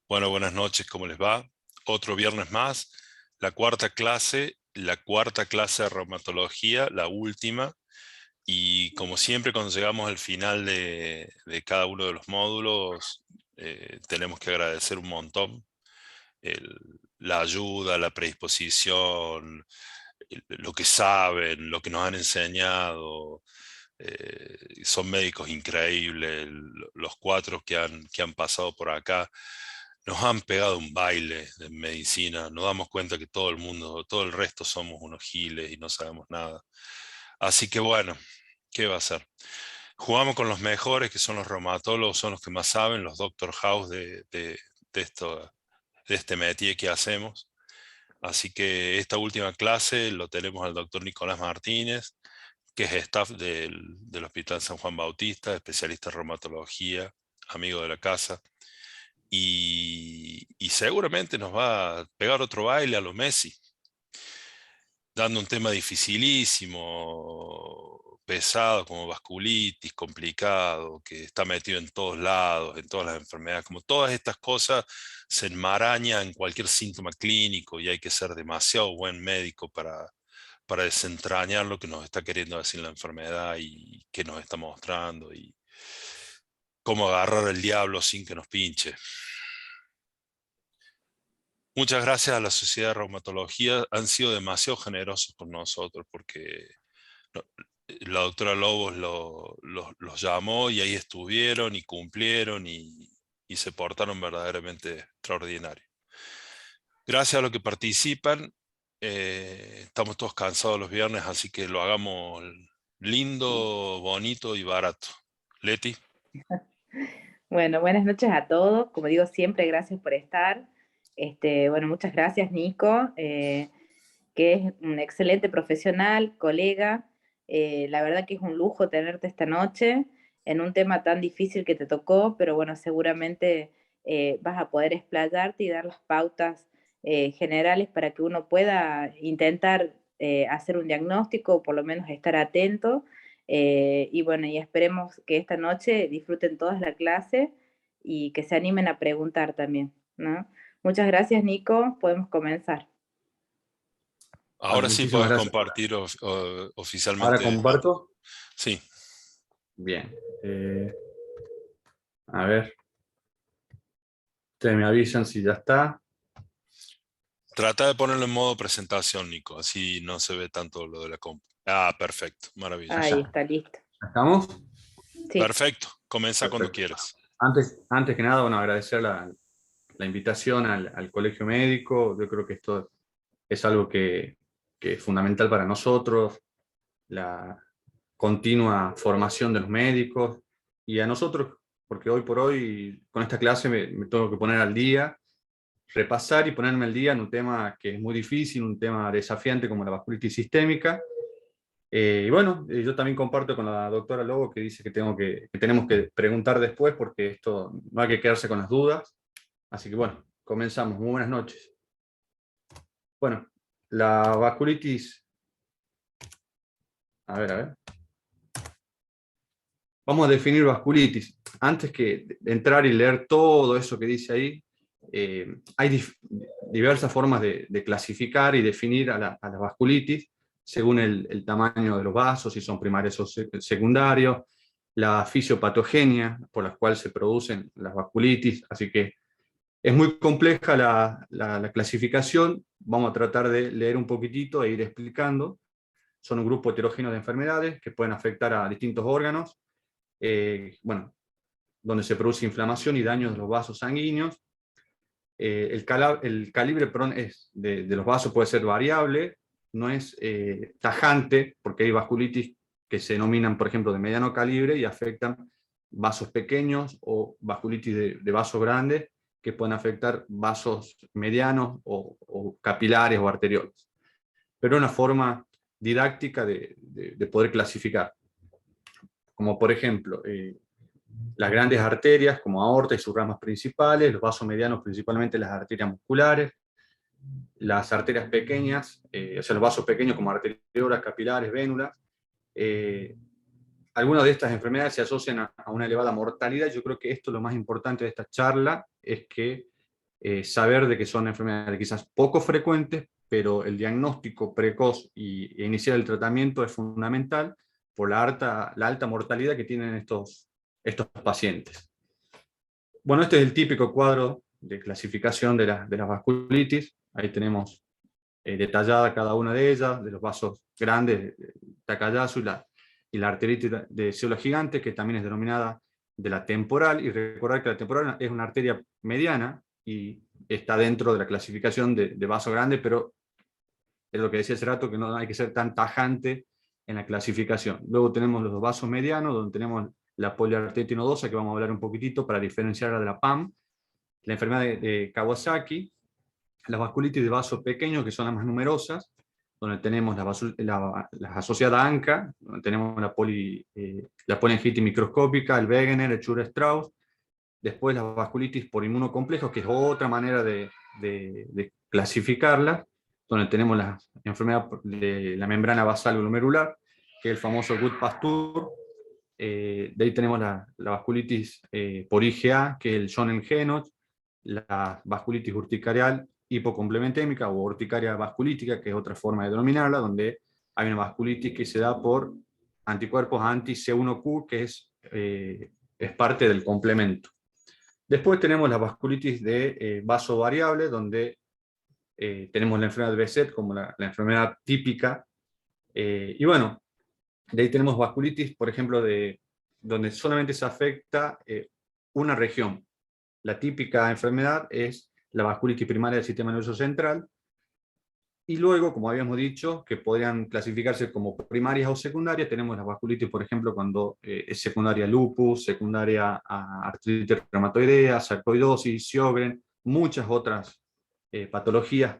Bueno, buenas noches, ¿cómo les va? Otro viernes más, la cuarta clase de reumatología, la última, y como siempre cuando llegamos al final de cada uno de los módulos, tenemos que agradecer un montón el- la ayuda, la predisposición, lo que saben, lo que nos han enseñado. Son médicos increíbles, los cuatro que han pasado por acá. Nos han pegado un baile de medicina, nos damos cuenta que todo el mundo, todo el resto somos unos giles y no sabemos nada. Así que bueno, ¿qué va a ser? Jugamos con los mejores, que son los reumatólogos, son los que más saben, los Doctor House de esto, de este métier que hacemos. Así que esta última clase lo tenemos al doctor Nicolás Martínez, que es staff del Hospital San Juan Bautista, especialista en reumatología, amigo de la casa. Y seguramente nos va a pegar otro baile a lo Messi, dando un tema dificilísimo, pesado como vasculitis, complicado, que está metido en todos lados, en todas las enfermedades, como todas estas cosas se enmarañan en cualquier síntoma clínico y hay que ser demasiado buen médico para desentrañar lo que nos está queriendo decir la enfermedad y qué nos está mostrando y cómo agarrar el diablo sin que nos pinche. Muchas gracias a la Sociedad de Reumatología, han sido demasiado generosos con nosotros porque no- la doctora Lobos los llamó y ahí estuvieron y cumplieron y se portaron verdaderamente extraordinarios. Gracias a los que participan, estamos todos cansados los viernes, así que lo hagamos lindo, bonito y barato. Leti. Bueno, buenas noches a todos. Como digo siempre, gracias por estar. Bueno, muchas gracias, Nico, que es un excelente profesional, colega. La verdad que es un lujo tenerte esta noche en un tema tan difícil que te tocó, pero bueno, seguramente vas a poder explayarte y dar las pautas generales para que uno pueda intentar hacer un diagnóstico o por lo menos estar atento. Y bueno, y esperemos que esta noche disfruten todas la clase y que se animen a preguntar también, ¿no? Muchas gracias, Nico. Podemos comenzar. Bueno, Ahora sí muchísimas podés gracias. compartir Ahora oficialmente. comparto. Sí, Bien. A ver, ustedes me avisan si ya está. trata de ponerlo en modo presentación, Nico, así no se ve tanto lo de la compu. Ah, perfecto, Allá. Ahí maravilloso. está, listo. ¿Ya estamos? Sí. Perfecto, comienza cuando Perfecto. quieras. Antes que nada, bueno, agradecer la invitación al Colegio Médico. Yo creo que esto es algo que es fundamental para nosotros, la continua formación de los médicos y a nosotros, porque hoy por hoy con esta clase me tengo que poner al día, repasar y ponerme al día en un tema que es muy difícil, un tema desafiante como la vasculitis sistémica. Y bueno, yo también comparto con la doctora Lobo que dice que tenemos que preguntar después porque esto no hay que quedarse con las dudas. Así que bueno, comenzamos. Muy buenas noches. Bueno, la vasculitis, a ver. Vamos a definir vasculitis. Antes que entrar y leer todo eso que dice ahí, hay diversas formas de clasificar y definir a la vasculitis según el tamaño de los vasos, si son primarios o secundarios, la fisiopatogenia por la cual se producen las vasculitis. Así que es muy compleja la clasificación. Vamos a tratar de leer un poquitito e ir explicando. Son un grupo heterogéneo de enfermedades que pueden afectar a distintos órganos, bueno, donde se produce inflamación y daño de los vasos sanguíneos. El calibre perdón, de los vasos puede ser variable, no es tajante, porque hay vasculitis que se denominan, por ejemplo, de mediano calibre y afectan vasos pequeños o vasculitis de vasos grandes que pueden afectar vasos medianos o capilares o arterioles. Pero una forma didáctica de poder clasificar, como por ejemplo, las grandes arterias como aorta y sus ramas principales, los vasos medianos principalmente las arterias musculares, las arterias pequeñas, o sea, los vasos pequeños como arteriolas, capilares, vénulas. Eh, Algunas de estas enfermedades se asocian a una elevada mortalidad. Yo creo que esto, lo más importante de esta charla, es que saber de que son enfermedades quizás poco frecuentes, pero el diagnóstico precoz e iniciar el tratamiento es fundamental por la alta mortalidad que tienen estos pacientes. Bueno, este es el típico cuadro de clasificación de las vasculitis. Ahí tenemos detallada cada una de ellas, de los vasos grandes, Takayasu y la arteritis de célula gigante, que también es denominada de la temporal, y recordar que la temporal es una arteria mediana y está dentro de la clasificación de vaso grande, pero es lo que decía hace rato, que no hay que ser tan tajante en la clasificación. Luego tenemos los vasos medianos, donde tenemos la poliarteritis nodosa, que vamos a hablar un poquitito para diferenciarla de la PAM, la enfermedad de Kawasaki, las vasculitis de vaso pequeño, que son las más numerosas, donde tenemos las asociadas a ANCA, donde tenemos la poliangitis microscópica, el Wegener, el Chura-Strauss. Después las vasculitis por inmunocomplejos, que es otra manera de clasificarlas, donde tenemos la enfermedad de la membrana basal glomerular, que es el famoso Gut-Pasteur. De ahí tenemos la vasculitis por IgA, que es el Schoenen-Henoch, la vasculitis urticarial hipocomplementémica o urticaria vasculítica, que es otra forma de denominarla, donde hay una vasculitis que se da por anticuerpos anti-C1q, que es parte del complemento. Después tenemos la vasculitis de vaso variable, donde tenemos la enfermedad de Behçet como la enfermedad típica. Y bueno, de ahí tenemos vasculitis, por ejemplo, donde solamente se afecta una región. La típica enfermedad es la vasculitis primaria del sistema nervioso central. Y luego, como habíamos dicho, que podrían clasificarse como primarias o secundarias, tenemos las vasculitis, por ejemplo, cuando es secundaria a lupus, secundaria a artritis reumatoidea, sarcoidosis, Sjögren, muchas otras patologías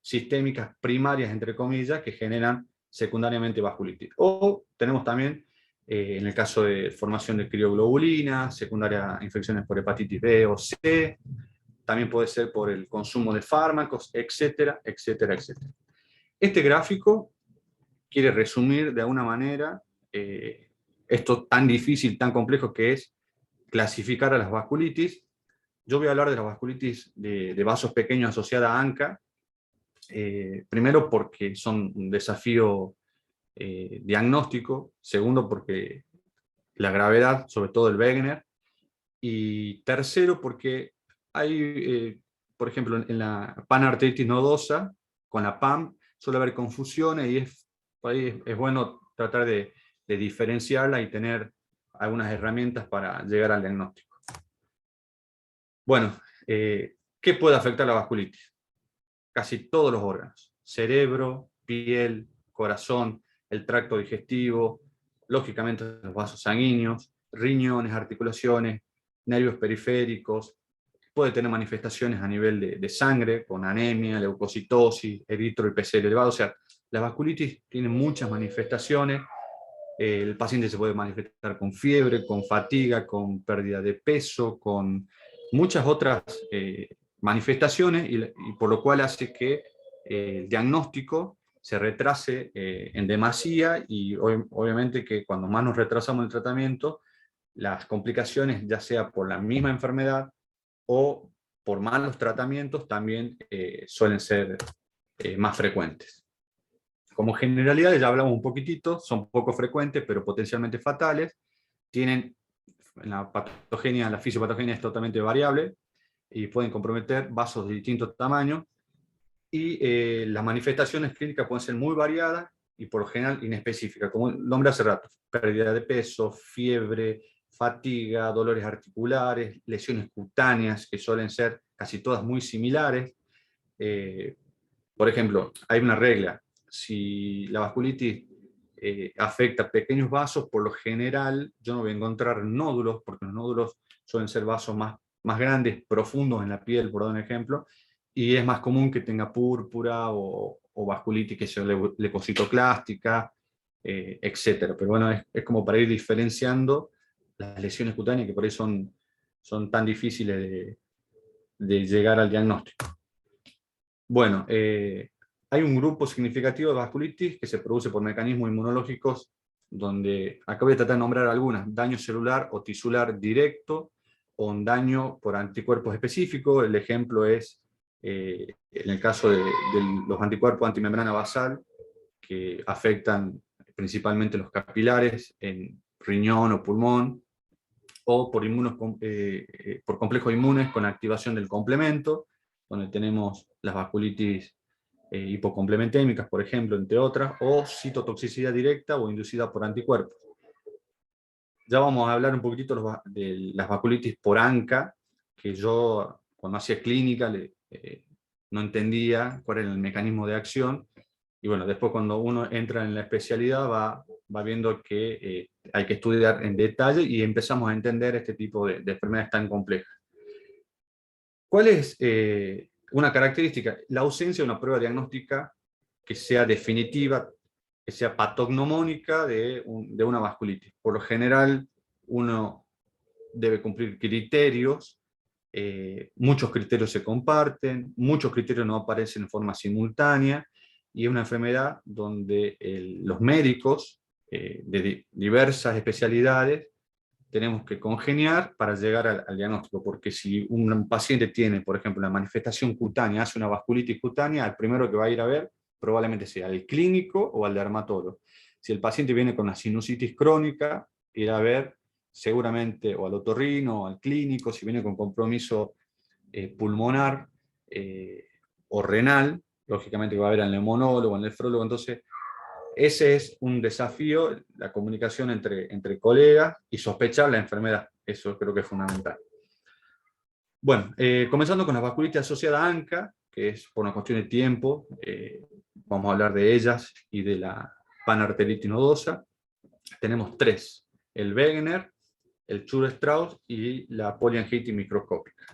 sistémicas primarias, entre comillas, que generan secundariamente vasculitis. O tenemos también, en el caso de formación de crioglobulina, secundaria a infecciones por hepatitis B o C, también puede ser por el consumo de fármacos, etcétera, etcétera, etcétera. Este gráfico quiere resumir de alguna manera esto tan difícil, tan complejo que es clasificar a las vasculitis. Yo voy a hablar de las vasculitis de vasos pequeños asociadas a ANCA, primero porque son un desafío diagnóstico, segundo porque la gravedad, sobre todo el Wegener, y tercero porque hay, por ejemplo, en la panarteritis nodosa, con la PAM, suele haber confusiones y por ahí es bueno tratar de diferenciarla y tener algunas herramientas para llegar al diagnóstico. Bueno, ¿qué puede afectar la vasculitis? Casi todos los órganos: cerebro, piel, corazón, el tracto digestivo, lógicamente los vasos sanguíneos, riñones, articulaciones, nervios periféricos. Puede tener manifestaciones a nivel de sangre, con anemia, leucocitosis, eritro y PCR elevado. O sea, la vasculitis tiene muchas manifestaciones. El paciente se puede manifestar con fiebre, con fatiga, con pérdida de peso, con muchas otras manifestaciones, y por lo cual hace que el diagnóstico se retrase en demasía, y obviamente que cuando más nos retrasamos el tratamiento, las complicaciones, ya sea por la misma enfermedad o por malos tratamientos, también suelen ser más frecuentes. Como generalidades ya hablamos un poquitito, son poco frecuentes pero potencialmente fatales. Tienen la patogenia, la fisiopatogenia es totalmente variable y pueden comprometer vasos de distintos tamaños, y las manifestaciones clínicas pueden ser muy variadas y por lo general inespecíficas, como el nombre hace rato: pérdida de peso, fiebre, fatiga, dolores articulares, lesiones cutáneas que suelen ser casi todas muy similares. Por ejemplo, hay una regla: si la vasculitis afecta pequeños vasos, por lo general yo no voy a encontrar nódulos, porque los nódulos suelen ser vasos más grandes, profundos en la piel, por dar un ejemplo, y es más común que tenga púrpura o vasculitis que sea leucocitoclástica, etc. Pero bueno, es como para ir diferenciando las lesiones cutáneas, que por ahí son tan difíciles de llegar al diagnóstico. Bueno, hay un grupo significativo de vasculitis que se produce por mecanismos inmunológicos, donde acá voy a tratar de nombrar algunas: daño celular o tisular directo, o un daño por anticuerpos específicos. El ejemplo es, en el caso de los anticuerpos antimembrana basal, que afectan principalmente los capilares en riñón o pulmón, o por por complejos inmunes con activación del complemento, donde tenemos las vasculitis hipocomplementémicas, por ejemplo, entre otras, o citotoxicidad directa o inducida por anticuerpos. Ya vamos a hablar un poquitito de las vasculitis por ANCA, que yo cuando hacía clínica no entendía cuál era el mecanismo de acción, y bueno, después cuando uno entra en la especialidad va viendo que hay que estudiar en detalle y empezamos a entender este tipo de enfermedades tan complejas. ¿Cuál es una característica? La ausencia de una prueba diagnóstica que sea definitiva, que sea patognomónica de una vasculitis. Por lo general, uno debe cumplir criterios, muchos criterios se comparten, muchos criterios no aparecen en forma simultánea, y es una enfermedad donde los médicos de diversas especialidades tenemos que congeniar para llegar al diagnóstico, porque si un paciente tiene, por ejemplo, una manifestación cutánea, hace una vasculitis cutánea, el primero que va a ir a ver probablemente sea el clínico o al dermatólogo. Si el paciente viene con una sinusitis crónica, irá a ver seguramente o al otorrino o al clínico. Si viene con compromiso pulmonar o renal, lógicamente va a ver al neumonólogo o al nefrólogo. Entonces, ese es un desafío, la comunicación entre colegas y sospechar la enfermedad. Eso creo que es fundamental. Bueno, comenzando con la vasculitis asociada a ANCA, que es por una cuestión de tiempo, vamos a hablar de ellas y de la panarteritis nodosa. Tenemos tres: el Wegener, el Chur-Strauss y la poliangitis microscópica.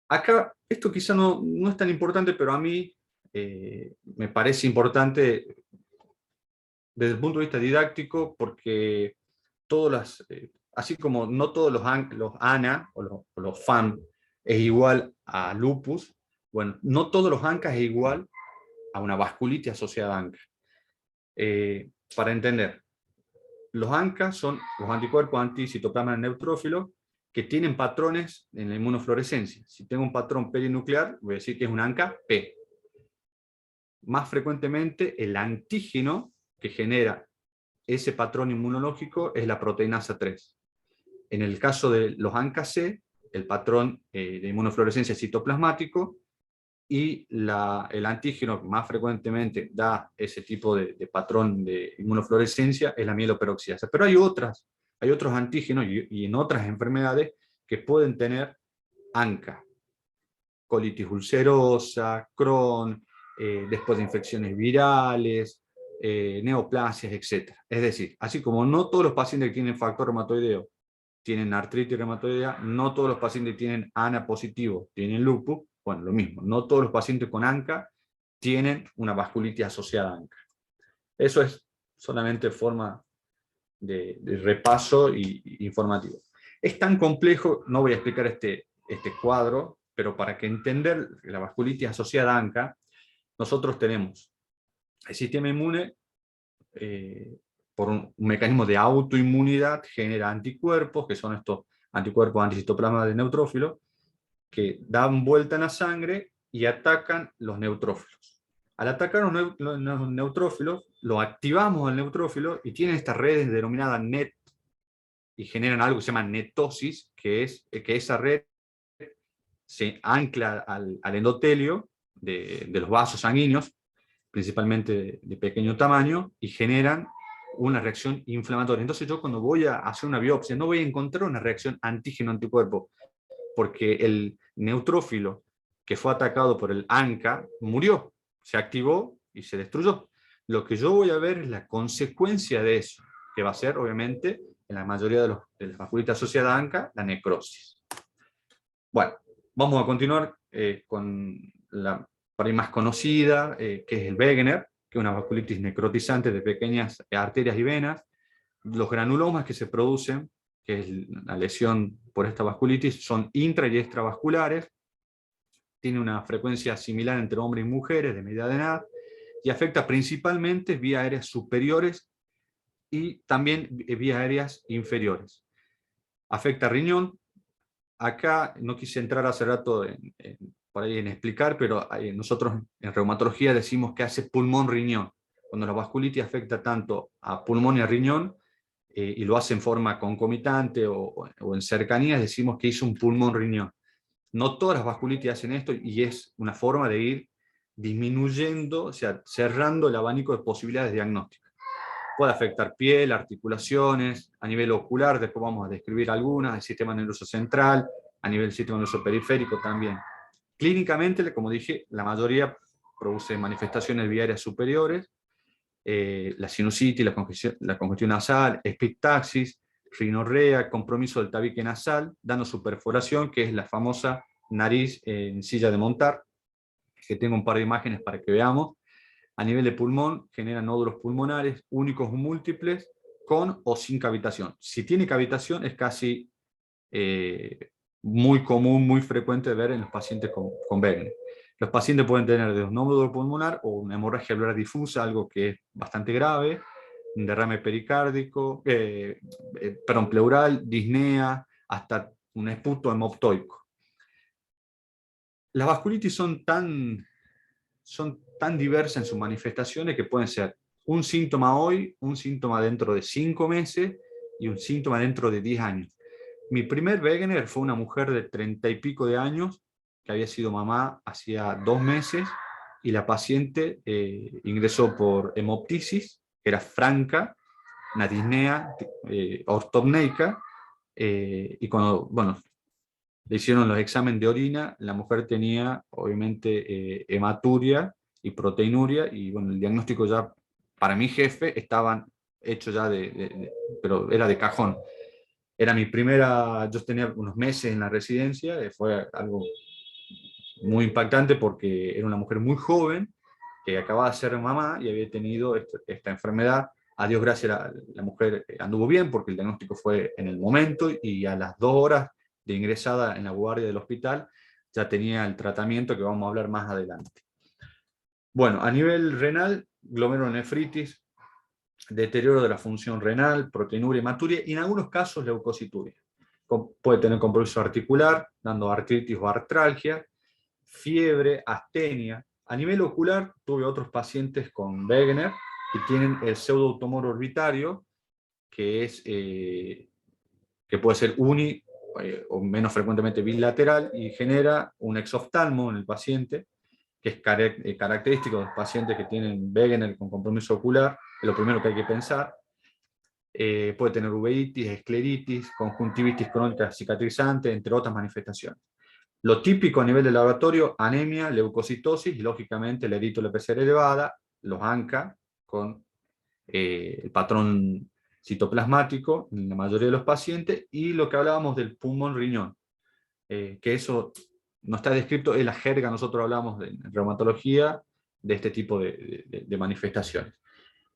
Acá, esto quizá no es tan importante, pero a mí me parece importante desde el punto de vista didáctico, porque así como no todos los ANA o los FAM es igual a lupus, bueno, no todos los ANCA es igual a una vasculitis asociada a ANCA. Para entender, los ANCA son los anticuerpos anticitoplasma neutrófilo que tienen patrones en la inmunofluorescencia. Si tengo un patrón perinuclear, voy a decir que es un ANCA P. Más frecuentemente, el antígeno que genera ese patrón inmunológico es la proteinasa 3. En el caso de los ANCA-C, el patrón de inmunofluorescencia es citoplasmático, y el antígeno que más frecuentemente da ese tipo de patrón de inmunofluorescencia es la mieloperoxidasa. Pero hay otros antígenos y en otras enfermedades que pueden tener ANCA. Colitis ulcerosa, Crohn, después de infecciones virales, neoplasias, etc. Es decir, así como no todos los pacientes que tienen factor reumatoideo tienen artritis reumatoidea, no todos los pacientes que tienen ANA positivo tienen lupus. Bueno, lo mismo, no todos los pacientes con ANCA tienen una vasculitis asociada a ANCA. Eso es solamente forma de repaso informativo. Es tan complejo, no voy a explicar este cuadro, pero para que entender la vasculitis asociada a ANCA, nosotros tenemos el sistema inmune, por un mecanismo de autoinmunidad, genera anticuerpos, que son estos anticuerpos anticitoplasma de neutrófilo, que dan vuelta en la sangre y atacan los neutrófilos. Al atacar los neutrófilos, lo activamos al neutrófilo y tienen estas redes denominadas NET, y generan algo que se llama netosis, que esa red se ancla al endotelio de los vasos sanguíneos, principalmente de pequeño tamaño, y generan una reacción inflamatoria. Entonces yo cuando voy a hacer una biopsia no voy a encontrar una reacción antígeno-anticuerpo, porque el neutrófilo que fue atacado por el ANCA murió, se activó y se destruyó. Lo que yo voy a ver es la consecuencia de eso, que va a ser, obviamente, en la mayoría de las vasculitis asociadas a ANCA, la necrosis. Bueno, vamos a continuar con la por ahí más conocida, que es el Wegener, que es una vasculitis necrotizante de pequeñas arterias y venas. Los granulomas que se producen, que es la lesión por esta vasculitis, son intra y extravasculares, tiene una frecuencia similar entre hombres y mujeres de media edad, y afecta principalmente vías aéreas superiores y también vías aéreas inferiores. Afecta riñón. Acá no quise entrar hace rato por ahí en explicar, pero nosotros en reumatología decimos que hace pulmón-riñón. Cuando la vasculitis afecta tanto a pulmón y a riñón, y lo hace en forma concomitante o en cercanías, decimos que hizo un pulmón-riñón. No todas las vasculitis hacen esto y es una forma de ir disminuyendo, o sea, cerrando el abanico de posibilidades diagnósticas. Puede afectar piel, articulaciones, a nivel ocular, después vamos a describir algunas, el sistema nervioso central, a nivel del sistema nervioso periférico también. Clínicamente, como dije, la mayoría produce manifestaciones viarias superiores, la sinusitis, la congestión nasal, epistaxis, rinorrea, compromiso del tabique nasal, dando su perforación, que es la famosa nariz en silla de montar, que tengo un par de imágenes para que veamos. A nivel de pulmón, genera nódulos pulmonares únicos o múltiples, con o sin cavitación. Si tiene cavitación, es casi muy común, muy frecuente ver en los pacientes con Wegener. Los pacientes pueden tener de un nódulo pulmonar o una hemorragia alveolar difusa, algo que es bastante grave, un derrame pericárdico, pleural, disnea, hasta un esputo hemoptoico. Las vasculitis son tan diversas en sus manifestaciones que pueden ser un síntoma hoy, un síntoma dentro de 5 meses y un síntoma dentro de 10 años. Mi primer Wegener fue una mujer de 30 y pico de años que había sido mamá hacía 2 meses y la paciente ingresó por hemoptisis, que era franca, una disnea ortopneica, y cuando le hicieron los exámenes de orina, la mujer tenía obviamente hematuria y proteinuria, y el diagnóstico ya para mi jefe estaban hechos ya pero era de cajón. Era mi primera, yo tenía unos meses en la residencia, fue algo muy impactante porque era una mujer muy joven que acababa de ser mamá y había tenido esta enfermedad. A Dios gracias, la mujer anduvo bien porque el diagnóstico fue en el momento y a las 2 horas de ingresada en la guardia del hospital ya tenía el tratamiento que vamos a hablar más adelante. Bueno, a nivel renal, glomerulonefritis, deterioro de la función renal, proteinuria, hematuria y en algunos casos leucocituria. Puede tener compromiso articular, dando artritis o artralgia, fiebre, astenia. A nivel ocular, tuve otros pacientes con Wegener que tienen el pseudotumor orbitario, que puede ser o menos frecuentemente bilateral, y genera un exoftalmo en el paciente, que es característico de los pacientes que tienen Wegener con compromiso ocular, es lo primero que hay que pensar. Puede tener uveitis, escleritis, conjuntivitis crónica cicatrizante, entre otras manifestaciones. Lo típico a nivel de laboratorio, anemia, leucocitosis y lógicamente la eritropoyetina elevada, los ANCA con el patrón citoplasmático en la mayoría de los pacientes, y lo que hablábamos del pulmón-riñón, que eso no está descrito en la jerga, nosotros hablamos en reumatología de este tipo de manifestaciones.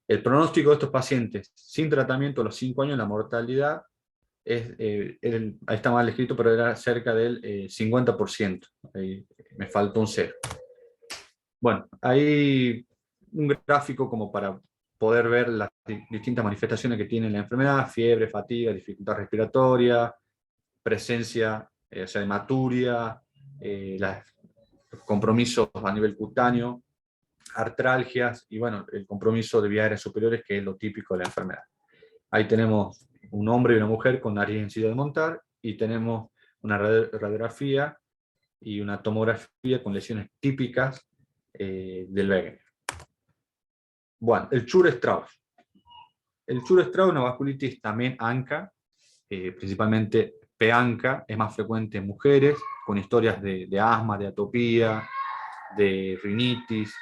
El pronóstico de estos pacientes sin tratamiento a los 5 años, la mortalidad, ahí está mal escrito, pero era cerca del 50%. Ahí me faltó un 0. Bueno, hay un gráfico como para poder ver las distintas manifestaciones que tiene la enfermedad: fiebre, fatiga, dificultad respiratoria, presencia o sea, hematuria, los compromisos a nivel cutáneo, artralgias y el compromiso de vías aéreas superiores, que es lo típico de la enfermedad. Ahí tenemos un hombre y una mujer con nariz en silla de montar, y tenemos una radiografía y una tomografía con lesiones típicas del Wegener. Bueno, el Chur-Strauss. El Chur-Strauss es una vasculitis también ANCA, principalmente P-ANCA, es más frecuente en mujeres, con historias de asma, de atopía, de rinitis,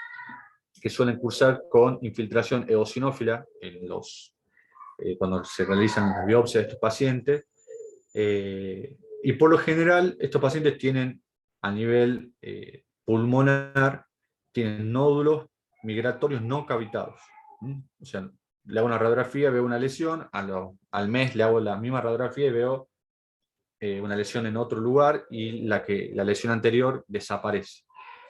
que suelen cursar con infiltración eosinófila cuando se realizan las biopsias de estos pacientes. Y por lo general, estos pacientes tienen a nivel pulmonar, tienen nódulos migratorios no cavitados. O sea, le hago una radiografía, veo una lesión, al mes le hago la misma radiografía y veo una lesión en otro lugar, y la lesión anterior desaparece.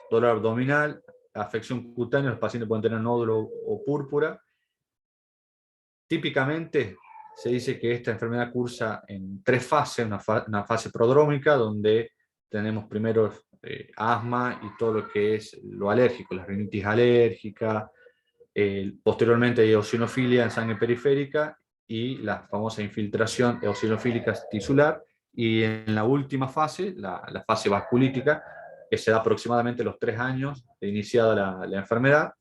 Dolor abdominal, afección cutánea, los pacientes pueden tener nódulo o púrpura. Típicamente se dice que esta enfermedad cursa en 3 fases, una fase prodrómica, donde tenemos primero asma y todo lo que es lo alérgico, la rinitis alérgica, posteriormente eosinofilia en sangre periférica y la famosa infiltración eosinofílica tisular, y en la última fase, la fase vasculítica, que se da aproximadamente a los 3 años de iniciada la enfermedad,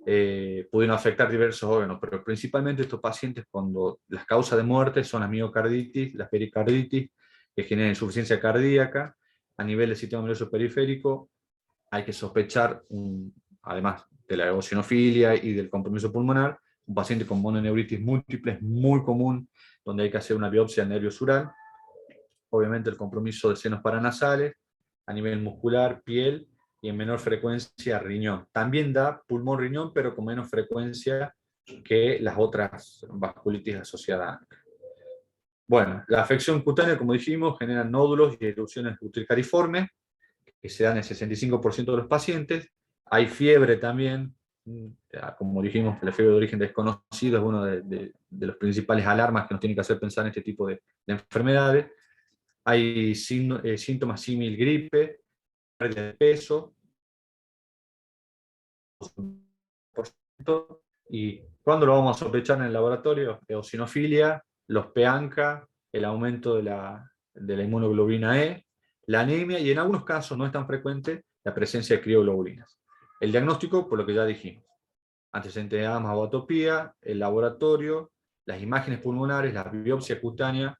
pudieron afectar diversos órganos, pero principalmente estos pacientes, cuando las causas de muerte son la miocarditis, la pericarditis, que generan insuficiencia cardíaca, a nivel del sistema nervioso periférico, hay que sospechar, además de la eosinofilia y del compromiso pulmonar, un paciente con mononeuritis múltiple es muy común, donde hay que hacer una biopsia del nervio sural, obviamente el compromiso de senos paranasales, a nivel muscular, piel, y en menor frecuencia riñón. También da pulmón-riñón, pero con menos frecuencia que las otras vasculitis asociadas. Bueno, la afección cutánea, como dijimos, genera nódulos y erupciones utricariformes, que se dan en el 65% de los pacientes. Hay fiebre también, como dijimos, la fiebre de origen desconocido es una de los principales alarmas que nos tienen que hacer pensar en este tipo de enfermedades. Hay síntomas símil gripe, pérdida de peso, y ¿cuándo lo vamos a sospechar en el laboratorio? Eosinofilia, los PANCA, el aumento de la inmunoglobulina E, la anemia, y en algunos casos no es tan frecuente la presencia de crioglobulinas. El diagnóstico, por lo que ya dijimos, antecedente de asma o atopía, el laboratorio, las imágenes pulmonares, la biopsia cutánea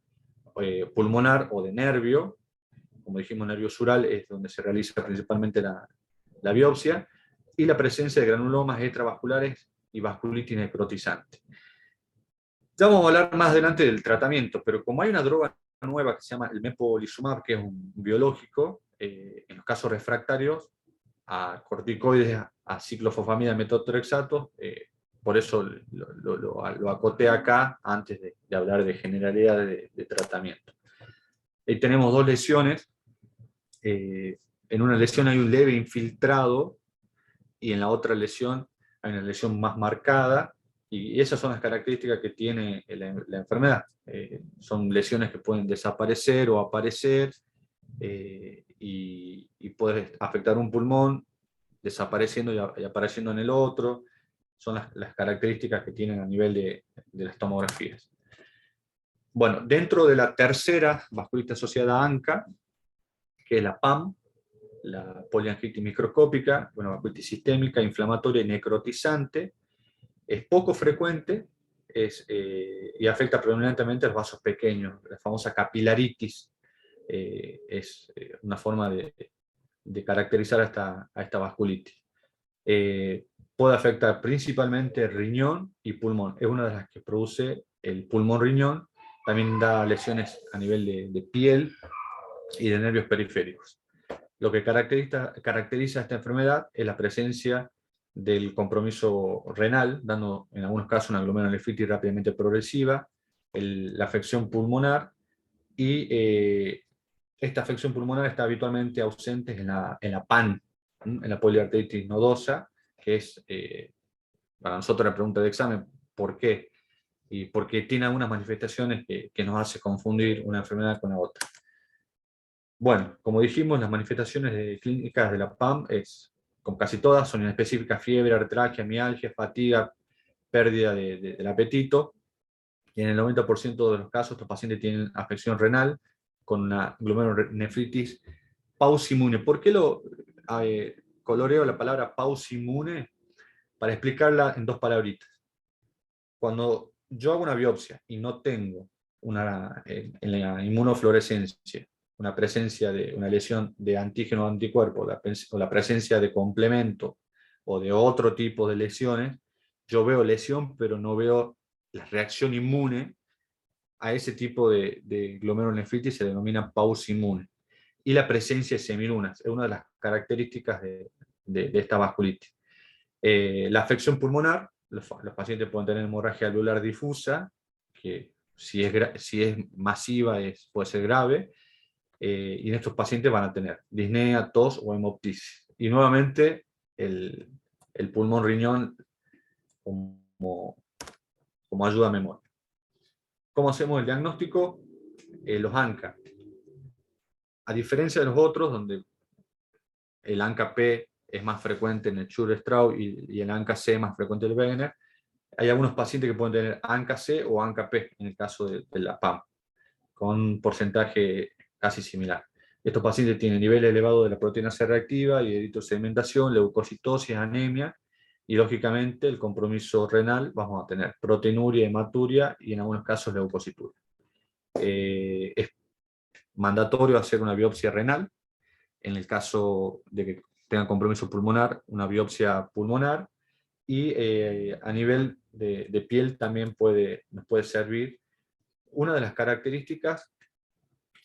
pulmonar o de nervio, como dijimos, nervio sural es donde se realiza principalmente la biopsia, y la presencia de granulomas extravasculares y vasculitis necrotizante. Ya vamos a hablar más adelante del tratamiento, pero como hay una droga nueva que se llama el mepolizumab, que es un biológico, en los casos refractarios a corticoides, a ciclofosfamida, metotrexato, por eso lo acoté acá antes de hablar de generalidad de tratamiento. Ahí tenemos 2 lesiones. En una lesión hay un leve infiltrado y en la otra lesión hay una lesión más marcada, y esas son las características que tiene la enfermedad. Son lesiones que pueden desaparecer o aparecer, y puede afectar un pulmón, desapareciendo y apareciendo en el otro. Son las características que tienen a nivel de las tomografías. Bueno, dentro de la tercera vasculitis asociada a ANCA, que es la PAM, la poliangitis microscópica, una vasculitis sistémica, inflamatoria y necrotizante, es poco frecuente y afecta predominantemente a los vasos pequeños. La famosa capilaritis es una forma de caracterizar a esta vasculitis. Puede afectar principalmente riñón y pulmón. Es una de las que produce el pulmón-riñón. También da lesiones a nivel de piel y de nervios periféricos. Lo que caracteriza esta enfermedad es la presencia del compromiso renal, dando en algunos casos una glomerulonefritis rápidamente progresiva, la afección pulmonar, y esta afección pulmonar está habitualmente ausente en la PAN, en la poliarteritis nodosa, que es para nosotros la pregunta de examen, ¿por qué? Y porque tiene algunas manifestaciones que nos hace confundir una enfermedad con la otra. Bueno, como dijimos, las manifestaciones clínicas de la PAM, como casi todas, son inespecíficas: fiebre, artralgia, mialgia, fatiga, pérdida del apetito. Y en el 90% de los casos, estos pacientes tienen afección renal con una glomerulonefritis pausimune. ¿Por qué coloreo la palabra pausimune? Para explicarla en 2 palabritas. Cuando yo hago una biopsia y no tengo en la inmunofluorescencia una presencia de una lesión de antígeno o anticuerpo, o la presencia de complemento o de otro tipo de lesiones, yo veo lesión, pero no veo la reacción inmune a ese tipo de glomerulonefritis, se denomina pausimune. Y la presencia de semilunas es una de las características de esta vasculitis. La afección pulmonar, los pacientes pueden tener hemorragia alveolar difusa, que si es masiva puede ser grave, y en estos pacientes van a tener disnea, tos o hemoptisis. Y nuevamente el pulmón-riñón como ayuda a memoria. ¿Cómo hacemos el diagnóstico? Los ANCA. A diferencia de los otros, donde el ANCA-P es más frecuente en el Schur-Strauss y el ANCA-C es más frecuente en el Wegener, hay algunos pacientes que pueden tener ANCA-C o ANCA-P en el caso de la PAM, con un porcentaje casi similar. Estos pacientes tienen niveles elevados de la proteína C reactiva y eritrosedimentación, leucocitosis, anemia, y lógicamente el compromiso renal, vamos a tener proteinuria, hematuria y en algunos casos leucocituria. Es mandatorio hacer una biopsia renal, en el caso de que tengan compromiso pulmonar, una biopsia pulmonar, y a nivel de piel también nos puede servir. Una de las características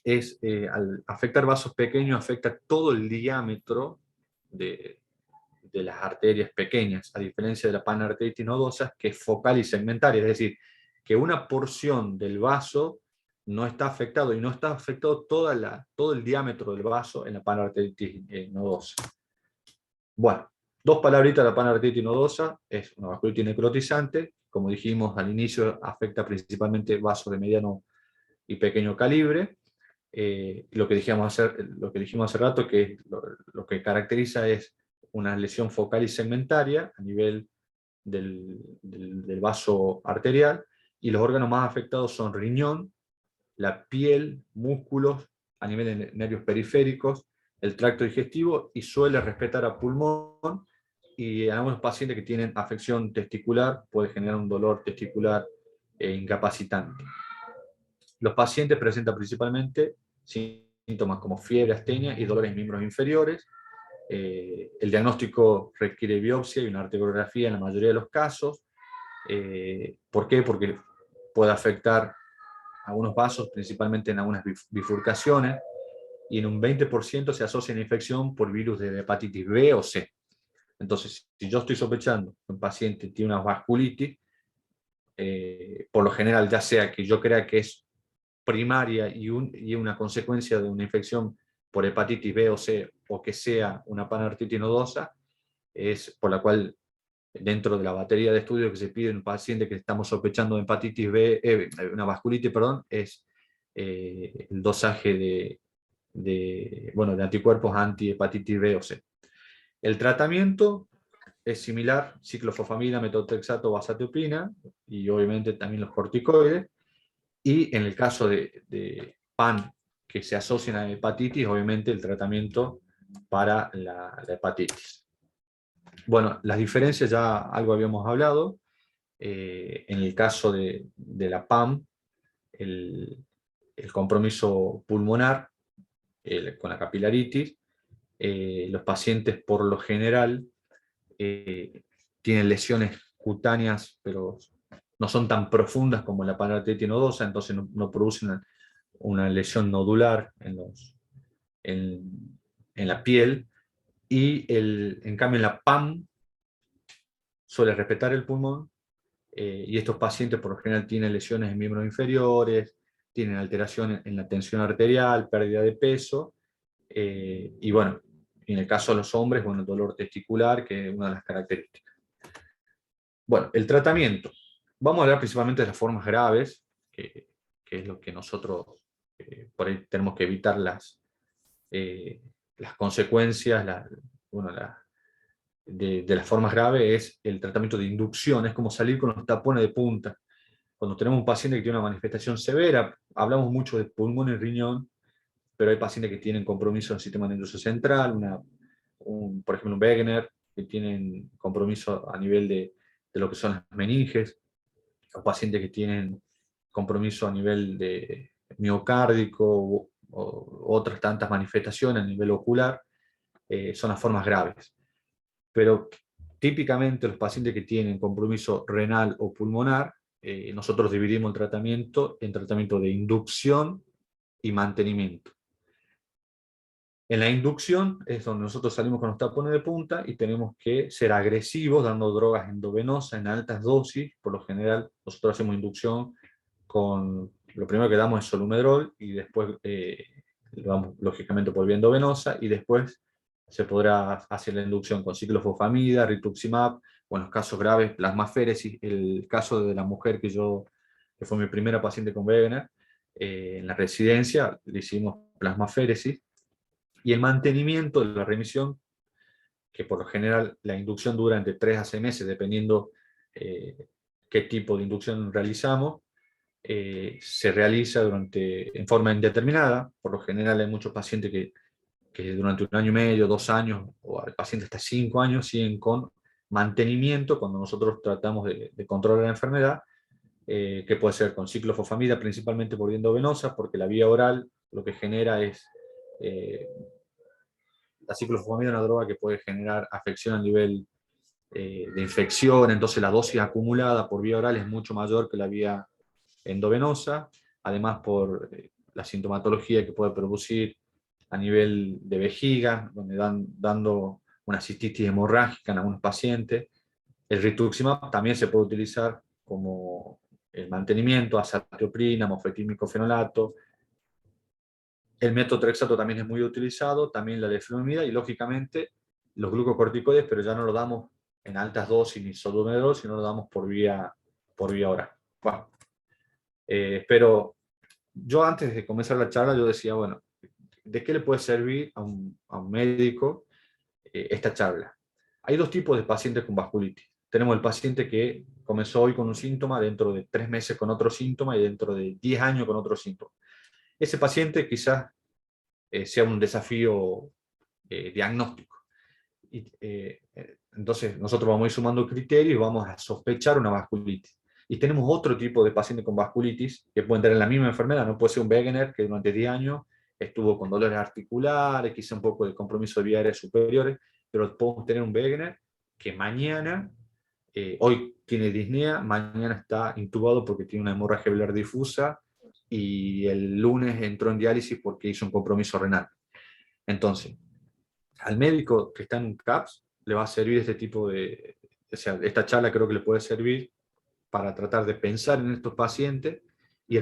es, al afectar vasos pequeños, afecta todo el diámetro de las arterias pequeñas, a diferencia de la panarteritis nodosa, que es focal y segmentaria, es decir, que una porción del vaso no está afectado, y no está afectado todo el diámetro del vaso en la panarteritis nodosa. Bueno, dos palabritas de la panarteritis nodosa: es una vasculitis necrotizante, como dijimos al inicio, afecta principalmente vasos de mediano y pequeño calibre. Lo que dijimos hace rato, que lo que caracteriza es una lesión focal y segmentaria a nivel del vaso arterial, y los órganos más afectados son riñón, la piel, músculos, a nivel de nervios periféricos, el tracto digestivo, y suele respetar a pulmón, y en algunos pacientes que tienen afección testicular puede generar un dolor testicular incapacitante. Los pacientes presentan principalmente síntomas como fiebre, astenia y dolores en miembros inferiores. El diagnóstico requiere biopsia y una arteriografía en la mayoría de los casos. ¿Por qué? Porque puede afectar algunos vasos, principalmente en algunas bifurcaciones, y en un 20% se asocia a infección por virus de hepatitis B o C. Entonces, si yo estoy sospechando que un paciente tiene una vasculitis, por lo general, ya sea que yo crea que es primaria y una consecuencia de una infección por hepatitis B o C, o que sea una panarteritis nodosa, es por la cual dentro de la batería de estudios que se pide en un paciente que estamos sospechando de hepatitis B, una vasculitis, perdón, es el dosaje de anticuerpos anti-hepatitis B o C. El tratamiento es similar: ciclofosfamida, metotrexato, vasatupina, y obviamente también los corticoides. Y en el caso de PAN que se asocian a hepatitis, obviamente el tratamiento para la hepatitis. Bueno, las diferencias ya algo habíamos hablado. En el caso de la PAM, el compromiso pulmonar con la capilaritis, los pacientes por lo general tienen lesiones cutáneas, pero no son tan profundas como la panarteritis nodosa, entonces no producen una lesión nodular en la piel, y en cambio en la PAM suele respetar el pulmón, y estos pacientes por lo general tienen lesiones en miembros inferiores, tienen alteraciones en la tensión arterial, pérdida de peso, y bueno, en el caso de los hombres, bueno, dolor testicular, que es una de las características. Bueno, el tratamiento. Vamos a hablar principalmente de las formas graves, que es lo que nosotros por ahí tenemos que evitar las consecuencias de las formas graves. Es el tratamiento de inducción, es como salir con los tapones de punta. Cuando tenemos un paciente que tiene una manifestación severa, hablamos mucho de pulmón y riñón, pero hay pacientes que tienen compromiso en el sistema nervioso central, por ejemplo un Wegener, que tienen compromiso a nivel de lo que son las meninges, o pacientes que tienen compromiso a nivel de miocárdico, o otras tantas manifestaciones a nivel ocular, son las formas graves. Pero típicamente los pacientes que tienen compromiso renal o pulmonar, nosotros dividimos el tratamiento en tratamiento de inducción y mantenimiento. En la inducción es donde nosotros salimos con los tapones de punta y tenemos que ser agresivos dando drogas endovenosas en altas dosis. Por lo general nosotros hacemos inducción con, lo primero que damos es solumedrol, y después lo damos lógicamente por vía endovenosa, y después se podrá hacer la inducción con ciclofosfamida, rituximab, o en los casos graves plasmaféresis. El caso de la mujer que yo que fue mi primera paciente con Wegener, en la residencia le hicimos plasmaféresis, y el mantenimiento de la remisión, que por lo general la inducción dura entre 3 a 6 meses, dependiendo qué tipo de inducción realizamos, se realiza en forma indeterminada. Por lo general hay muchos pacientes que durante 1 año y medio, 2 años, o al paciente hasta 5 años, siguen con mantenimiento cuando nosotros tratamos de controlar la enfermedad, que puede ser con ciclofosfamida, principalmente por vía endovenosa, porque la vía oral lo que genera es... la ciclofosfamida es una droga que puede generar afección a nivel de infección, entonces la dosis acumulada por vía oral es mucho mayor que la vía endovenosa, además por la sintomatología que puede producir a nivel de vejiga, donde dando una cistitis hemorrágica en algunos pacientes. El rituximab también se puede utilizar como el mantenimiento, azatioprina, mofetil fenolato. El metotrexato también es muy utilizado, también la leflunomida, y lógicamente los glucocorticoides, pero ya no lo damos en altas dosis ni sodomedrol, sino lo damos por vía oral. Bueno, pero yo antes de comenzar la charla yo decía, bueno, ¿de qué le puede servir a un médico esta charla? Hay 2 tipos de pacientes con vasculitis. Tenemos el paciente que comenzó hoy con un síntoma, dentro de 3 meses con otro síntoma y dentro de 10 años con otro síntoma. Ese paciente quizás sea un desafío diagnóstico. Entonces nosotros vamos a ir sumando criterios y vamos a sospechar una vasculitis. Y tenemos otro tipo de paciente con vasculitis que pueden tener la misma enfermedad, no puede ser un Wegener que durante 10 años estuvo con dolores articulares, quizá un poco de compromiso de vías aéreas superiores, pero podemos tener un Wegener que mañana, hoy tiene disnea, mañana está intubado porque tiene una hemorragia velar difusa y el lunes entró en diálisis porque hizo un compromiso renal. Entonces, al médico que está en un CAPS le va a servir este tipo de... O sea, esta charla creo que le puede servir para tratar de pensar en estos pacientes, y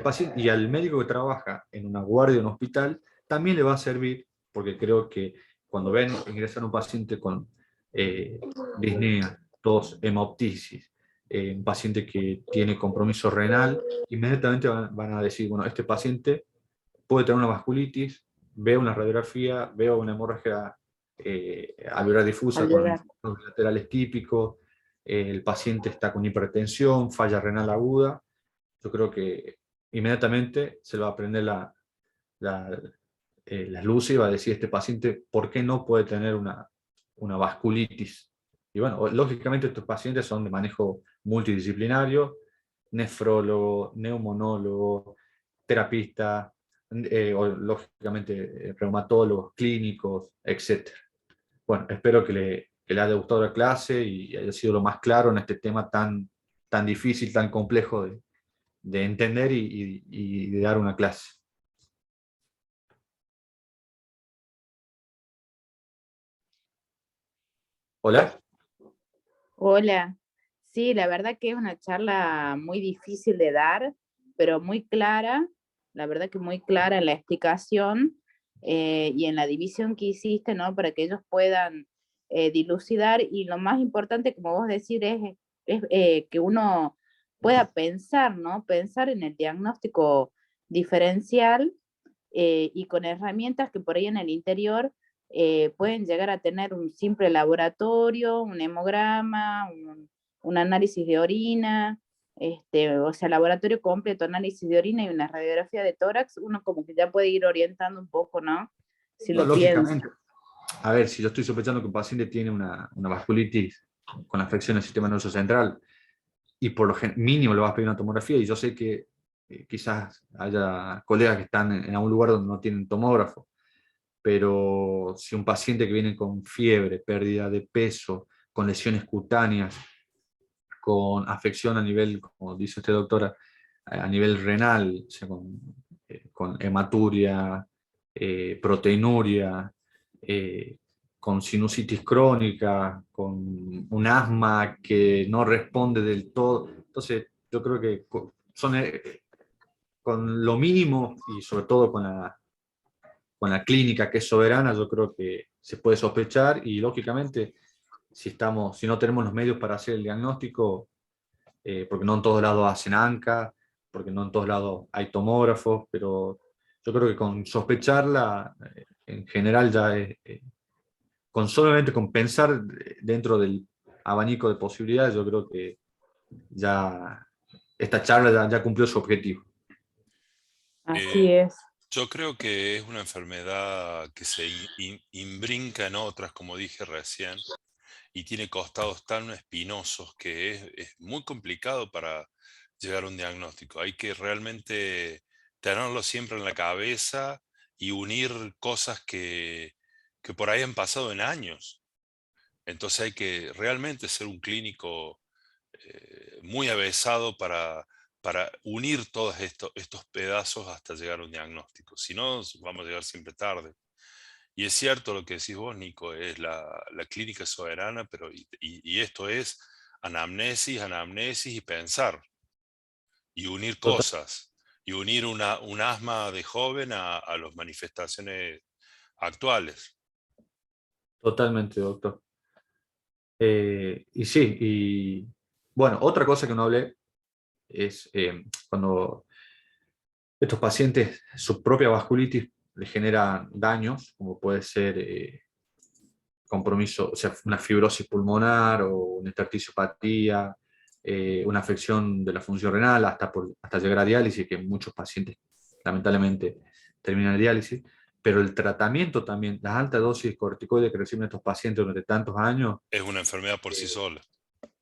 al médico que trabaja en una guardia en un hospital también le va a servir, porque creo que cuando ven ingresar un paciente con disnea, tos, hemoptisis, un paciente que tiene compromiso renal, inmediatamente van a decir, bueno, este paciente puede tener una vasculitis, veo una radiografía, veo una hemorragia alveolar difusa con los laterales típicos, el paciente está con hipertensión, falla renal aguda. Yo creo que inmediatamente se le va a prender las luces y va a decir este paciente por qué no puede tener una vasculitis. Y bueno, lógicamente estos pacientes son de manejo multidisciplinario, nefrólogo, neumonólogo, terapista, o lógicamente reumatólogos, clínicos, etc. Bueno, espero que le haya gustado la clase y haya sido lo más claro en este tema tan difícil, tan complejo de entender y de dar una clase. ¿Hola? Hola. Sí, la verdad que es una charla muy difícil de dar, pero muy clara, la verdad que muy clara en la explicación y en la división que hiciste, ¿no? Para que ellos puedan dilucidar, y lo más importante, como vos decís, es que uno pueda pensar, ¿no? Pensar en el diagnóstico diferencial y con herramientas que por ahí en el interior pueden llegar a tener un simple laboratorio, un hemograma, un análisis de orina, o sea, laboratorio completo, análisis de orina y una radiografía de tórax, uno como que ya puede ir orientando un poco, ¿no? Si No, lo piensa. lógicamente. A ver, si yo estoy sospechando que un paciente tiene una vasculitis con afección al sistema nervioso central, y por lo mínimo le vas a pedir una tomografía, y yo sé que quizás haya colegas que están en algún lugar donde no tienen tomógrafo, pero si un paciente que viene con fiebre, pérdida de peso, con lesiones cutáneas, con afección a nivel, como dice usted doctora, a nivel renal, o sea, con hematuria, proteinuria, con sinusitis crónica, con un asma que no responde del todo. Entonces, yo creo que son con lo mínimo y sobre todo con la clínica que es soberana, yo creo que se puede sospechar, y lógicamente si no tenemos los medios para hacer el diagnóstico, porque no en todos lados hacen ANCA, porque no en todos lados hay tomógrafos, pero yo creo que con sospecharla, en general ya es, con solamente con pensar dentro del abanico de posibilidades, yo creo que ya esta charla ya cumplió su objetivo. Así Eh, es. yo creo que es una enfermedad que se imbrinca en otras, como dije recién, y tiene costados tan espinosos que es muy complicado para llegar a un diagnóstico. Hay que realmente tenerlo siempre en la cabeza y unir cosas que por ahí han pasado en años. Entonces hay que realmente ser un clínico muy avesado para unir todos estos pedazos hasta llegar a un diagnóstico. Si no, vamos a llegar siempre tarde. Y es cierto lo que decís vos, Nico, es la clínica soberana, pero y esto es anamnesis, anamnesis y pensar, y unir Total- cosas, y unir un asma de joven a las manifestaciones actuales. Totalmente, doctor. Y sí, y bueno, otra cosa que no hablé es cuando estos pacientes, su propia vasculitis les genera daños, como puede ser compromiso, o sea, una fibrosis pulmonar o una esterticiopatía, una afección de la función renal hasta llegar a diálisis, que muchos pacientes lamentablemente terminan en diálisis, pero el tratamiento también, las altas dosis de corticoides que reciben estos pacientes durante tantos años, Es una enfermedad por sí eh, sola.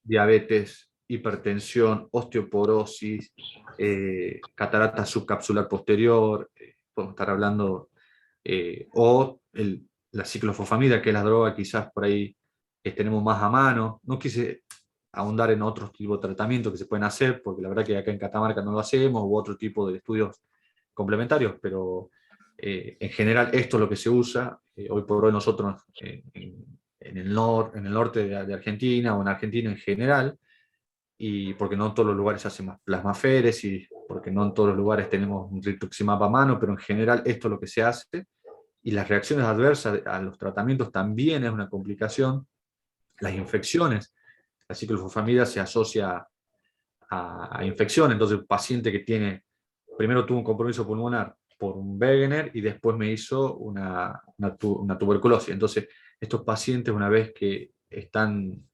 diabetes, hipertensión, osteoporosis, catarata subcapsular posterior, podemos estar hablando, la ciclofosfamida, que es la droga quizás por ahí que tenemos más a mano. No quise ahondar en otros tipos de tratamientos que se pueden hacer, porque la verdad que acá en Catamarca no lo hacemos, u otro tipo de estudios complementarios, pero en general esto es lo que se usa. Hoy por hoy nosotros en el norte de Argentina o en Argentina en general, y porque no en todos los lugares se hacen plasmaféresis, porque no en todos los lugares tenemos un rituximab a mano, pero en general esto es lo que se hace, y las reacciones adversas a los tratamientos también es una complicación. Las infecciones, la ciclofosfamida se asocia a infección, entonces el paciente que primero tuvo un compromiso pulmonar por un Wegener y después me hizo una tuberculosis. Entonces, estos pacientes, una vez que están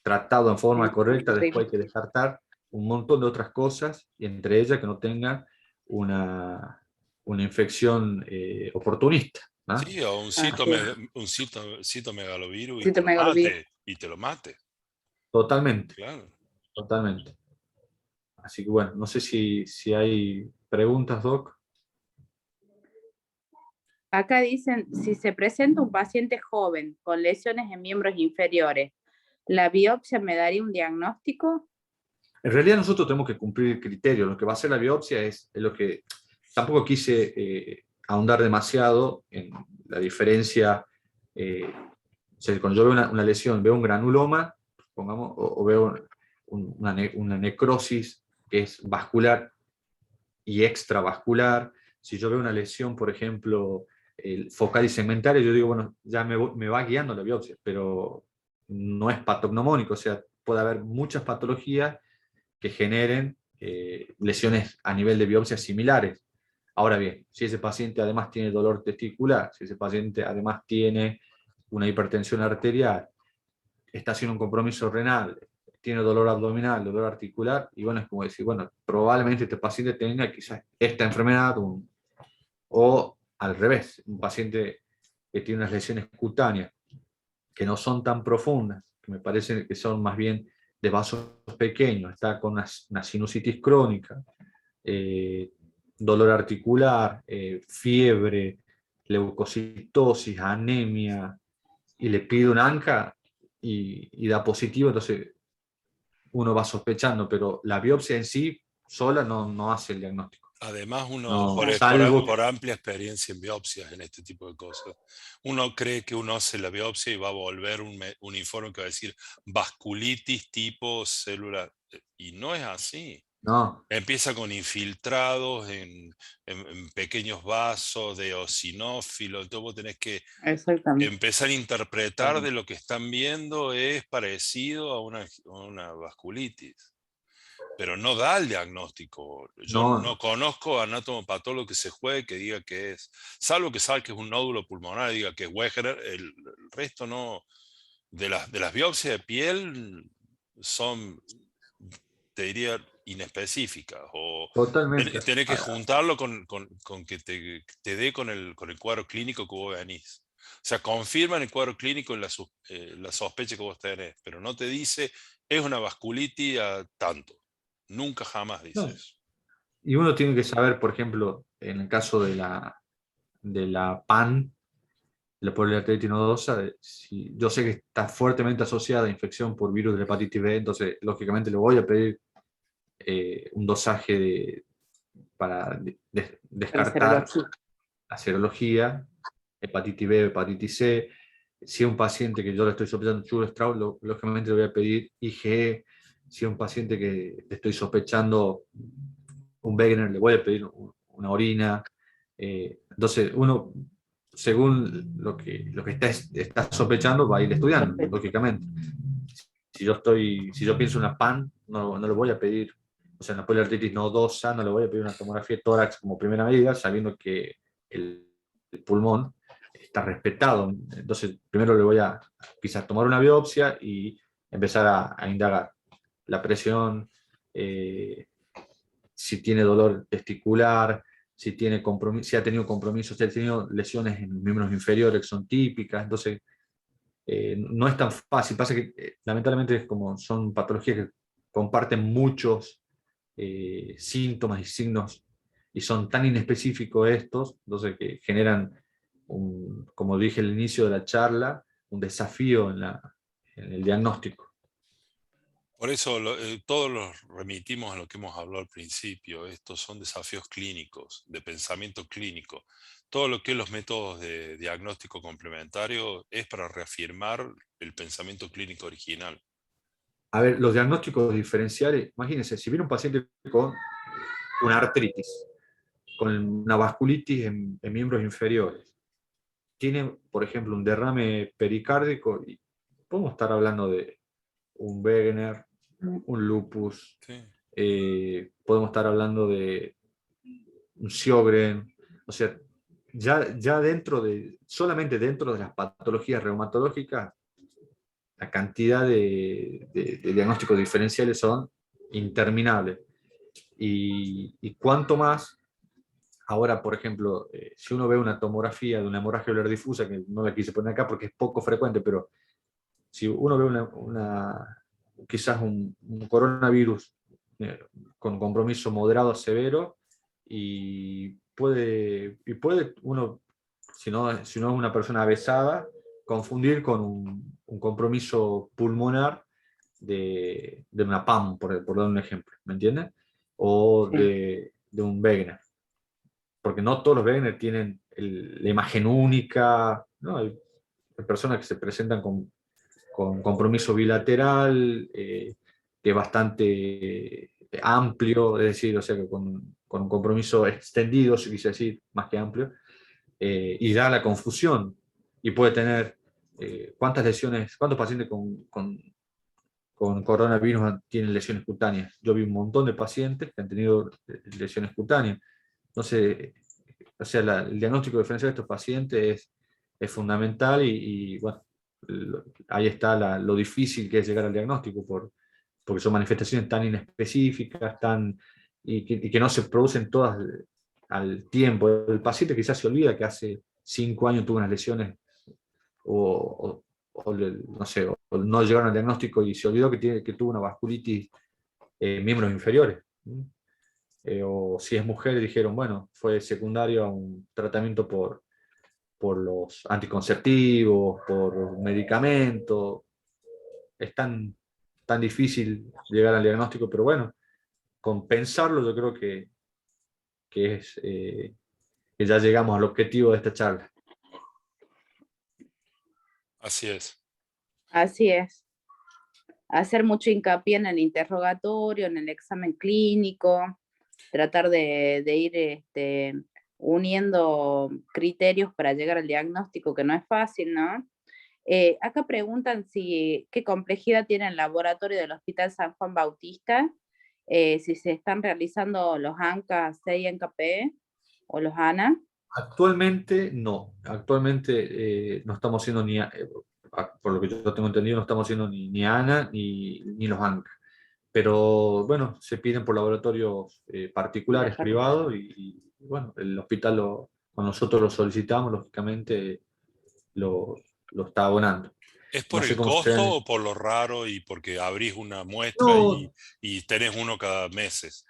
tratados en forma correcta, después hay que descartar un montón de otras cosas, y entre ellas que no tengan una infección oportunista, ¿no? Sí, o Así es. un citomegalovirus Sí, te me olvidé. y te lo mate. Totalmente, Claro. totalmente. Así que bueno, no sé si hay preguntas, Doc. Acá dicen, si se presenta un paciente joven con lesiones en miembros inferiores, ¿la biopsia me daría un diagnóstico? En realidad nosotros tenemos que cumplir el criterio. Lo que va a hacer la biopsia es lo que... Tampoco quise ahondar demasiado en la diferencia. O sea, cuando yo veo una lesión, veo un granuloma, pongamos, o veo una necrosis que es vascular y extravascular. Si yo veo una lesión, por ejemplo, focal y segmentaria, yo digo, bueno, ya me va guiando la biopsia, pero no es patognomónico. O sea, puede haber muchas patologías que generen lesiones a nivel de biopsias similares. Ahora bien, si ese paciente además tiene dolor testicular, si ese paciente además tiene una hipertensión arterial, está haciendo un compromiso renal, tiene dolor abdominal, dolor articular, y bueno, es como decir, bueno, probablemente este paciente tenga quizás esta enfermedad, o al revés, un paciente que tiene unas lesiones cutáneas que no son tan profundas, que me parece que son más bien de vasos pequeños, está con una sinusitis crónica, eh, dolor articular, fiebre, leucocitosis, anemia, y le pide un ANCA y da positivo, entonces uno va sospechando, pero la biopsia en sí sola no hace el diagnóstico. Además, uno, No, por salvo... amplia experiencia en biopsias, en este tipo de cosas, uno cree que uno hace la biopsia y va a volver un informe que va a decir vasculitis tipo célula, y no es así. No, Empieza con infiltrados en pequeños vasos de eosinófilo, entonces vos tenés que Exactamente. empezar a interpretar de lo que están viendo es parecido a una vasculitis. pero no da el diagnóstico. Yo No, no conozco anatomopatólogo que se juegue que diga que es, salvo que sabe que es un nódulo pulmonar, diga que es Wegener, el resto no. De las biopsias de piel son, te diría, inespecíficas, o totalmente. tenés que juntarlo con que te dé con el cuadro clínico que vos venís. O sea, confirma en el cuadro clínico la sospecha que vos tenés, pero no te dice, es una vasculitis a tanto. Nunca jamás dice No. eso. Y uno tiene que saber, por ejemplo, en el caso de la PAN, la poliarteritis nodosa, si yo sé que está fuertemente asociada a infección por virus de la hepatitis B, entonces lógicamente le voy a pedir un dosaje para Para descartar serología. la serología, hepatitis B, hepatitis C. Si es un paciente que yo le estoy sospechando Church-Strauss, lógicamente le voy a pedir IgE. Si es un paciente que le estoy sospechando un Wegener, le voy a pedir una orina. Entonces, uno, según lo que está sospechando, va a ir estudiando, lógicamente. Si yo pienso en una PAN, no le voy a pedir, o sea, en la poliarteritis nodosa, no le voy a pedir una tomografía de tórax como primera medida, sabiendo que el pulmón está respetado. Entonces, primero le voy a quizás tomar una biopsia y empezar a indagar la presión, si tiene dolor testicular, si ha tenido compromisos, si ha tenido lesiones en miembros inferiores que son típicas. Entonces, no es tan fácil. Pasa que lamentablemente como son patologías que comparten muchos síntomas y signos y son tan inespecíficos estos, entonces que generan, como dije al inicio de la charla, un desafío en el diagnóstico. Por eso todos los remitimos a lo que hemos hablado al principio. Estos son desafíos clínicos, de pensamiento clínico. Todo lo que es los métodos de diagnóstico complementario es para reafirmar el pensamiento clínico original. A ver, los diagnósticos diferenciales, imagínense, si viene un paciente con una artritis, con una vasculitis en miembros inferiores, tiene, por ejemplo, un derrame pericárdico, y podemos estar hablando de un Wegener, un lupus, Sí. podemos estar hablando de un Sjögren, o sea, ya solamente dentro de las patologías reumatológicas, la cantidad de diagnósticos diferenciales son interminables. Y cuanto más, ahora, por ejemplo, si uno ve una tomografía de una hemorragia ocular difusa, que no la quise poner acá porque es poco frecuente, pero si uno ve quizás un coronavirus con compromiso moderado a severo, y puede uno, si no es una persona avesada, confundir con un compromiso pulmonar de una PAM, por dar un ejemplo, ¿me entiendes? O Sí. de un Wegener. Porque no todos los Wegener tienen la imagen única, ¿no? Hay personas que se presentan con compromiso bilateral, que es bastante amplio, es decir, o sea, que con un compromiso extendido, si quise decir, más que amplio, y da la confusión. Y puede tener cuántos pacientes con coronavirus tienen lesiones cutáneas. Yo vi un montón de pacientes que han tenido lesiones cutáneas. Entonces, o sea, el diagnóstico diferencial de estos pacientes es fundamental y bueno, ahí está lo difícil que es llegar al diagnóstico porque son manifestaciones tan inespecíficas, y que no se producen todas al tiempo. El paciente quizás se olvida que hace 5 años tuvo unas lesiones no sé, o no llegaron al diagnóstico y se olvidó que tuvo una vasculitis en miembros inferiores. O si es mujer, dijeron, bueno, fue secundario a un tratamiento por los anticonceptivos, por medicamentos. Es tan difícil llegar al diagnóstico, pero bueno, con pensarlo yo creo que ya llegamos al objetivo de esta charla. Así es. Así es. Hacer mucho hincapié en el interrogatorio, en el examen clínico, tratar de ir uniendo criterios para llegar al diagnóstico, que no es fácil, ¿no? Acá preguntan qué complejidad tiene el laboratorio del Hospital San Juan Bautista. si se están realizando los ANCA 6 NKP o los ANA. Actualmente no, actualmente no estamos haciendo por lo que yo tengo entendido, no estamos haciendo ni ANA ni los ANCA. Pero bueno, se piden por laboratorios particulares, privados, y bueno, el hospital, cuando nosotros lo solicitamos, lógicamente lo está abonando. ¿Es No por sé el cómo costo sea. o por lo raro y porque abrís una muestra No, y tenés uno cada meses?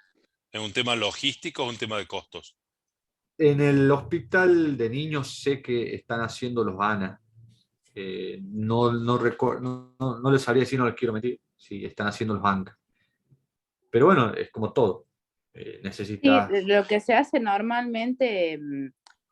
¿Es un tema logístico o un tema de costos? en el hospital de niños sé que están haciendo los ANA. No les sabría decir, no les quiero mentir, si están haciendo los ANCA. Pero bueno, es como todo. Sí, Necesitas. lo que se hace normalmente,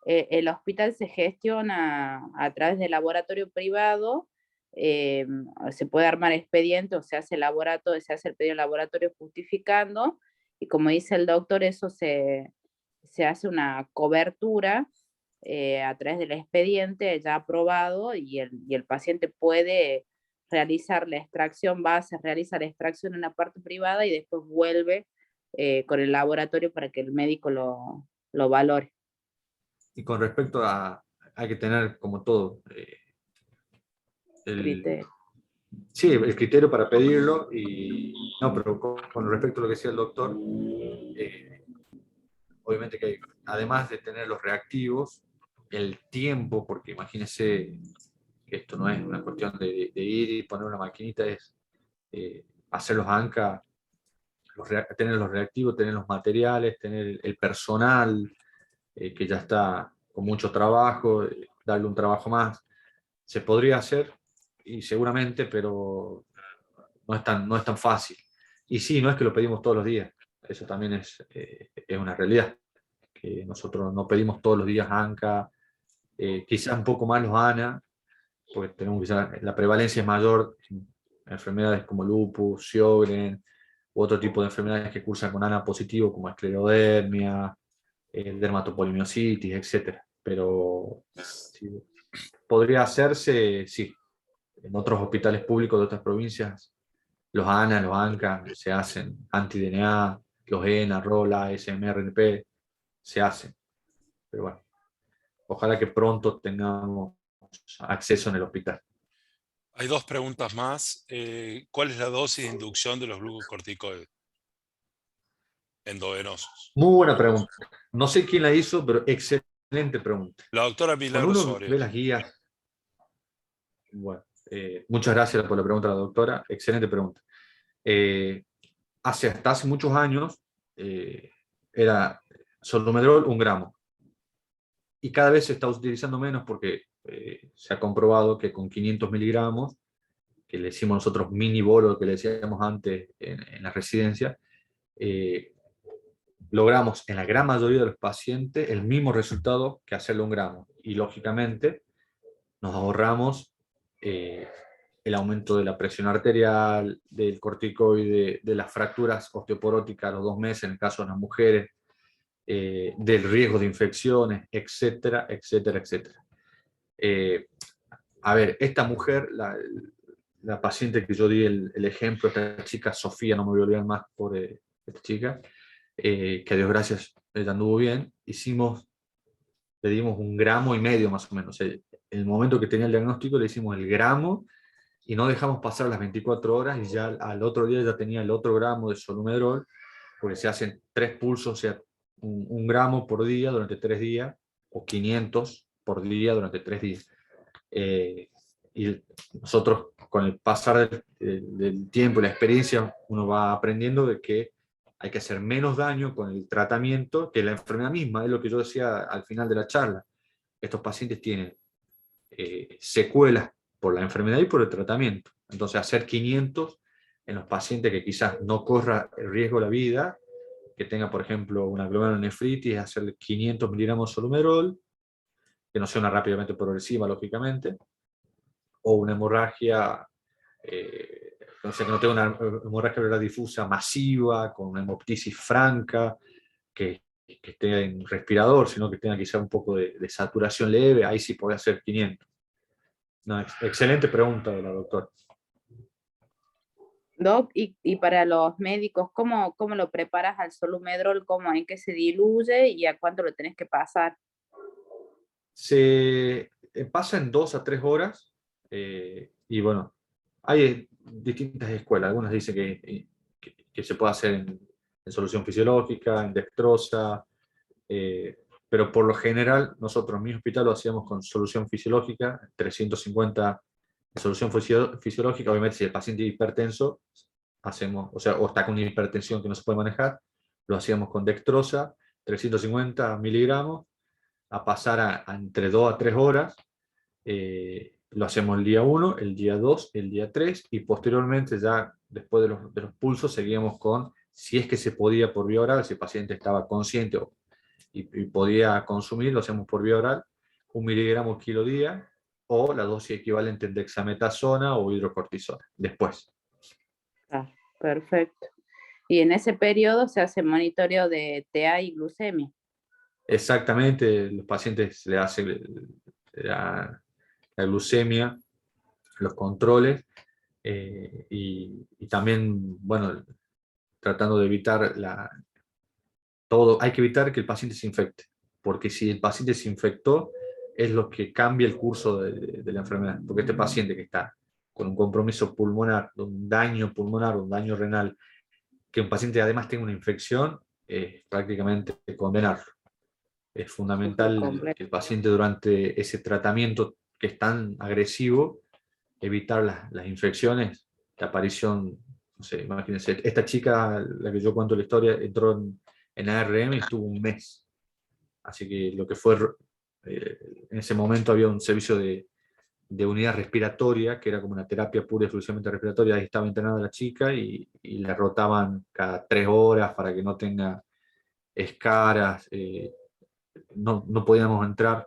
el hospital se gestiona a través de laboratorio privado, se puede armar expediente o se hace laboratorio, se hace el pedido de laboratorio justificando, y como dice el doctor, eso se hace una cobertura a través del expediente ya aprobado, y el paciente puede realizar la extracción, realiza la extracción en la parte privada y después vuelve con el laboratorio para que el médico lo valore. Y con respecto hay que tener como todo, el, Criterio. sí, el criterio para pedirlo. Y no, pero con respecto a lo que decía el doctor, obviamente que además de tener los reactivos, el tiempo, porque imagínense que esto no es una cuestión de ir y poner una maquinita, es hacer los ANCA, tener los reactivos, tener los materiales, tener el personal que ya está con mucho trabajo, darle un trabajo más. Se podría hacer, y seguramente, pero no es tan fácil. Y sí, no es que lo pedimos todos los días, eso también es una realidad, que nosotros no pedimos todos los días ANCA, quizás un poco más los ANA, porque tenemos la prevalencia es mayor en enfermedades como lupus, Sjögren, u otro tipo de enfermedades que cursan con ANA positivo, como esclerodermia, dermatopolimiositis, etc. Pero sí, podría hacerse, sí. En otros hospitales públicos de otras provincias, los ANA, los ANCA se hacen, anti-DNA, los ENA, ROLA, SMRNP, se hacen. Pero bueno, ojalá que pronto tengamos acceso en el hospital. Hay dos preguntas más. ¿Cuál es la dosis de inducción de los glucocorticoides endovenosos? Muy buena pregunta. No sé quién la hizo, pero excelente pregunta. La doctora Cuando Milagro uno ve Soria. las guías, bueno, muchas gracias por la pregunta, la doctora. Excelente pregunta. Hasta hace muchos años era solumedrol 1 gramo. Y cada vez se está utilizando menos porque se ha comprobado que con 500 miligramos, que le decimos nosotros mini bolo, que le decíamos antes en la residencia, logramos en la gran mayoría de los pacientes el mismo resultado que hacerlo 1 gramo. Y lógicamente nos ahorramos el aumento de la presión arterial, del corticoide, de las fracturas osteoporóticas a los 2 meses en el caso de las mujeres, del riesgo de infecciones, etcétera, etcétera, etcétera. A ver, esta mujer, la paciente que yo di el ejemplo, esta chica Sofía, no me voy a olvidar más por esta chica, que a Dios gracias ella anduvo bien, le dimos 1,5 gramos más o menos. El momento que tenía el diagnóstico le hicimos el gramo y no dejamos pasar las 24 horas, y ya al otro día ya tenía el otro gramo de solumedrol, porque se hacen 3 pulsos, o sea, 1 gramo por día durante 3 días, o 500 por día durante 3 días. Y nosotros, con el pasar del tiempo y la experiencia, uno va aprendiendo de que hay que hacer menos daño con el tratamiento que la enfermedad misma. Es lo que yo decía al final de la charla. Estos pacientes tienen secuelas por la enfermedad y por el tratamiento. Entonces, hacer 500 en los pacientes que quizás no corra el riesgo de la vida, que tenga, por ejemplo, una glomerulonefritis, hacerle 500 miligramos de solumedrol, que no sea una rápidamente progresiva, lógicamente, o una hemorragia, o sea, que no tenga una hemorragia pleural difusa masiva, con una hemoptisis franca, que esté en respirador, sino que tenga quizá un poco de saturación leve, ahí sí puede hacer 500. No, excelente pregunta de la doctora. Doc, y para los médicos, ¿cómo lo preparas al Solumedrol? ¿Cómo, en qué se diluye y a cuánto lo tenés que pasar? Se pasa en 2 a 3 horas y bueno, hay distintas escuelas. Algunas dicen que se puede hacer en solución fisiológica, en dextrosa, pero por lo general nosotros en mi hospital lo hacíamos con solución fisiológica, 350 de solución fisiológica. Obviamente si el paciente es hipertenso, hacemos, o sea, o está con una hipertensión que no se puede manejar, lo hacíamos con dextrosa, 350 miligramos, a pasar a entre 2 a 3 horas. Lo hacemos el día 1, el día 2, el día 3 y posteriormente ya después de los pulsos seguíamos con, si es que se podía por vía oral, si el paciente estaba consciente y podía consumir, lo hacemos por vía oral, 1 miligramo kilo día o la dosis equivalente en dexametasona o hidrocortisona después. Ah, perfecto. Y en ese periodo se hace monitoreo de TA y glucemia. Exactamente, los pacientes le hacen la glucemia, los controles y también, bueno, tratando de evitar todo, hay que evitar que el paciente se infecte, porque si el paciente se infectó, es lo que cambia el curso de la enfermedad, porque este paciente que está con un compromiso pulmonar, un daño pulmonar, un daño renal, que un paciente además tenga una infección, es prácticamente condenarlo. Es Por fundamental completo. que el paciente durante ese tratamiento que es tan agresivo, evitar las infecciones, la aparición, no sé, imagínense, esta chica, la que yo cuento la historia, entró en ARM y estuvo un mes. Así que lo que fue, en ese momento había un servicio de unidad respiratoria, que era como una terapia pura y exclusivamente respiratoria. Ahí estaba internada la chica y la rotaban cada 3 horas para que no tenga escaras. No podíamos entrar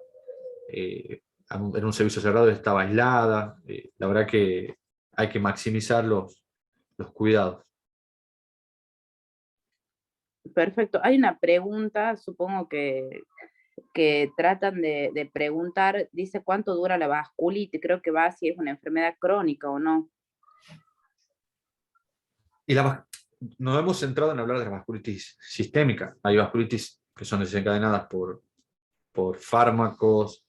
en un servicio cerrado, estaba aislada. La verdad que hay que maximizar los cuidados. Perfecto. Hay una pregunta, supongo que tratan de preguntar, dice cuánto dura la vasculitis, creo que va si es una enfermedad crónica o no. Y nos hemos centrado en hablar de la vasculitis sistémica. Hay vasculitis que son desencadenadas por fármacos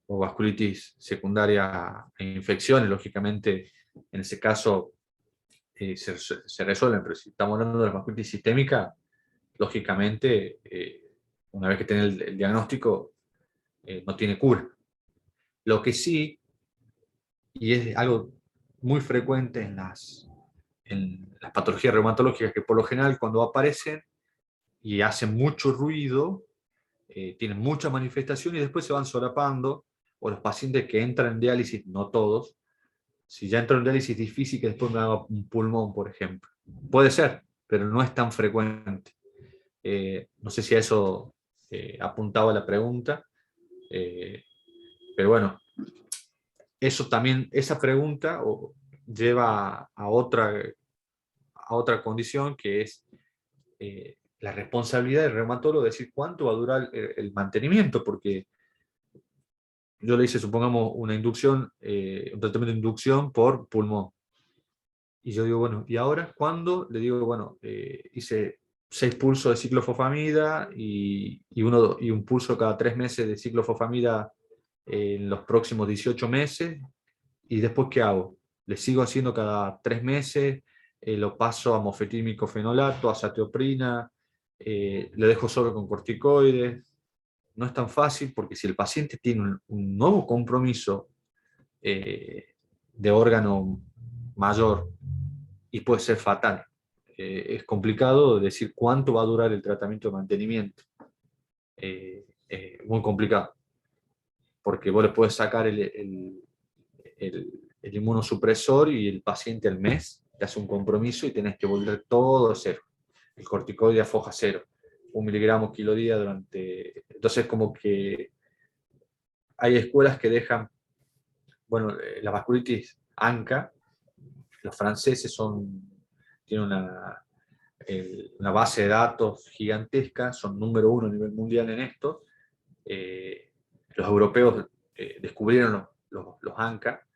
o vasculitis secundaria a infecciones. Lógicamente, en ese caso se resuelven, pero si estamos hablando de la vasculitis sistémica, lógicamente, una vez que tiene el diagnóstico, no tiene cura. Lo que sí, y es algo muy frecuente en las patologías reumatológicas, que por lo general cuando aparecen y hacen mucho ruido, tienen mucha manifestación y después se van solapando, o los pacientes que entran en diálisis, no todos, si ya entran en diálisis es difícil que después me haga un pulmón, por ejemplo. Puede ser, pero no es tan frecuente. No sé si a eso apuntaba la pregunta, pero bueno, eso también, esa pregunta lleva a otra condición que es la responsabilidad del reumatólogo de decir cuánto va a durar el mantenimiento, porque yo le hice, supongamos, una inducción, un tratamiento de inducción por pulmón. Y yo digo, bueno, ¿y ahora cuándo? Le digo, bueno, hice 6 pulsos de ciclofosfamida y un pulso cada 3 meses de ciclofosfamida en los próximos 18 meses. ¿Y después qué hago? Le sigo haciendo cada 3 meses, lo paso a mofetil fenolato, a azatioprina, le dejo solo con corticoides. No es tan fácil porque si el paciente tiene un nuevo compromiso de órgano mayor y puede ser fatal, es complicado decir cuánto va a durar el tratamiento de mantenimiento. Muy complicado, porque vos le puedes sacar el inmunosupresor y el paciente al mes te hace un compromiso y tenés que volver todo a cero. El corticoide afoja cero, 1 miligramo kilo día durante... Entonces como que hay escuelas que dejan, bueno, la vasculitis ANCA, los franceses tienen una base de datos gigantesca, son número 1 a nivel mundial en esto. Los europeos descubrieron los ANCA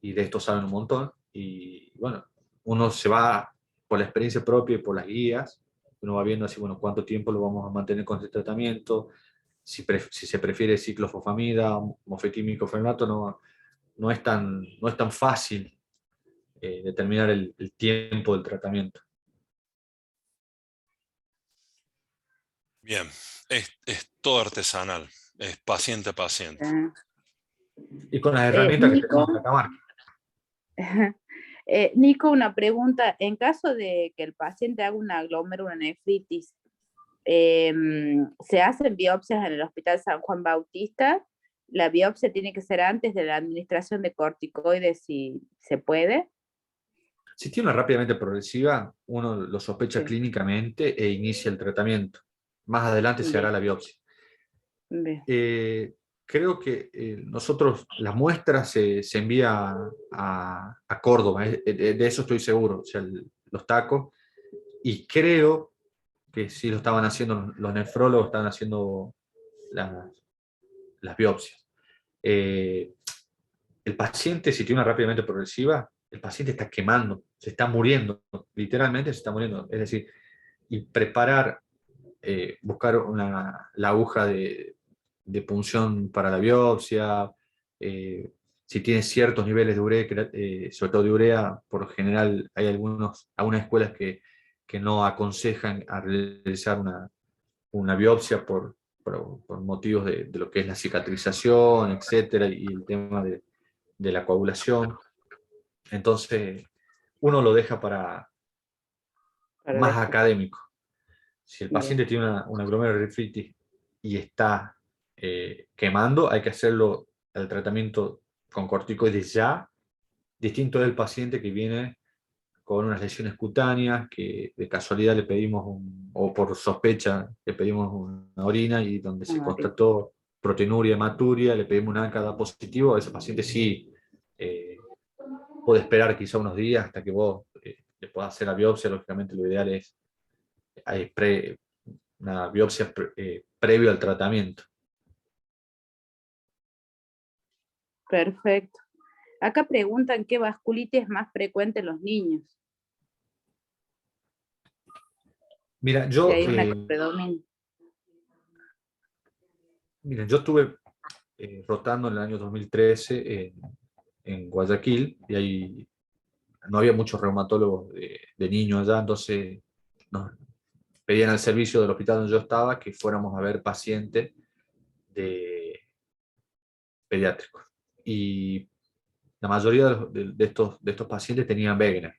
y de esto saben un montón. Y bueno, uno se va por la experiencia propia y por las guías, uno va viendo así, bueno, cuánto tiempo lo vamos a mantener con este tratamiento, si se prefiere ciclofosfamida, mofetímico, fenolato, no es tan fácil determinar el tiempo del tratamiento. Bien, es todo artesanal, es paciente a paciente. Ah. Y con las herramientas que Nico, tenemos en Catamarca. Nico, una pregunta. En caso de que el paciente haga una glomerulonefritis, ¿se hacen biopsias en el Hospital San Juan Bautista? ¿La biopsia tiene que ser antes de la administración de corticoides si se puede? Si tiene una rápidamente progresiva, uno lo sospecha Sí. clínicamente e inicia el tratamiento. Más adelante se hará Bien. la biopsia. Bien. Creo que nosotros, la muestra se envía a Córdoba, de eso estoy seguro, o sea, los tacos, y creo que sí lo estaban haciendo, los nefrólogos estaban haciendo las biopsias. El paciente, si tiene una rápidamente progresiva, el paciente está quemando, se está muriendo, literalmente se está muriendo. Es decir, y preparar, buscar la aguja de punción para la biopsia, si tiene ciertos niveles de urea, sobre todo de urea, por lo general hay algunas escuelas que no aconsejan a realizar una biopsia por motivos de lo que es la cicatrización, etcétera, y el tema de la coagulación. Entonces, uno lo deja para más Perfecto. académico. Si el Bien. paciente tiene una glomerulonefritis y está quemando, hay que hacerlo el tratamiento con corticoides ya, distinto del paciente que viene con unas lesiones cutáneas, que de casualidad le pedimos, o por sospecha, le pedimos una orina y donde se constató proteinuria, hematuria, le pedimos un ACA positivo, a ese paciente sí puede esperar quizá unos días hasta que vos le puedas hacer la biopsia. Lógicamente lo ideal es una biopsia previo al tratamiento. Perfecto. Acá preguntan qué vasculitis es más frecuente en los niños. Mira, Si hay una que predomina. Mira, yo estuve rotando en el año 2013 en Guayaquil, y ahí no había muchos reumatólogos de niños allá, entonces nos pedían al servicio del hospital donde yo estaba que fuéramos a ver pacientes pediátricos. Y la mayoría de estos pacientes tenían Wegener,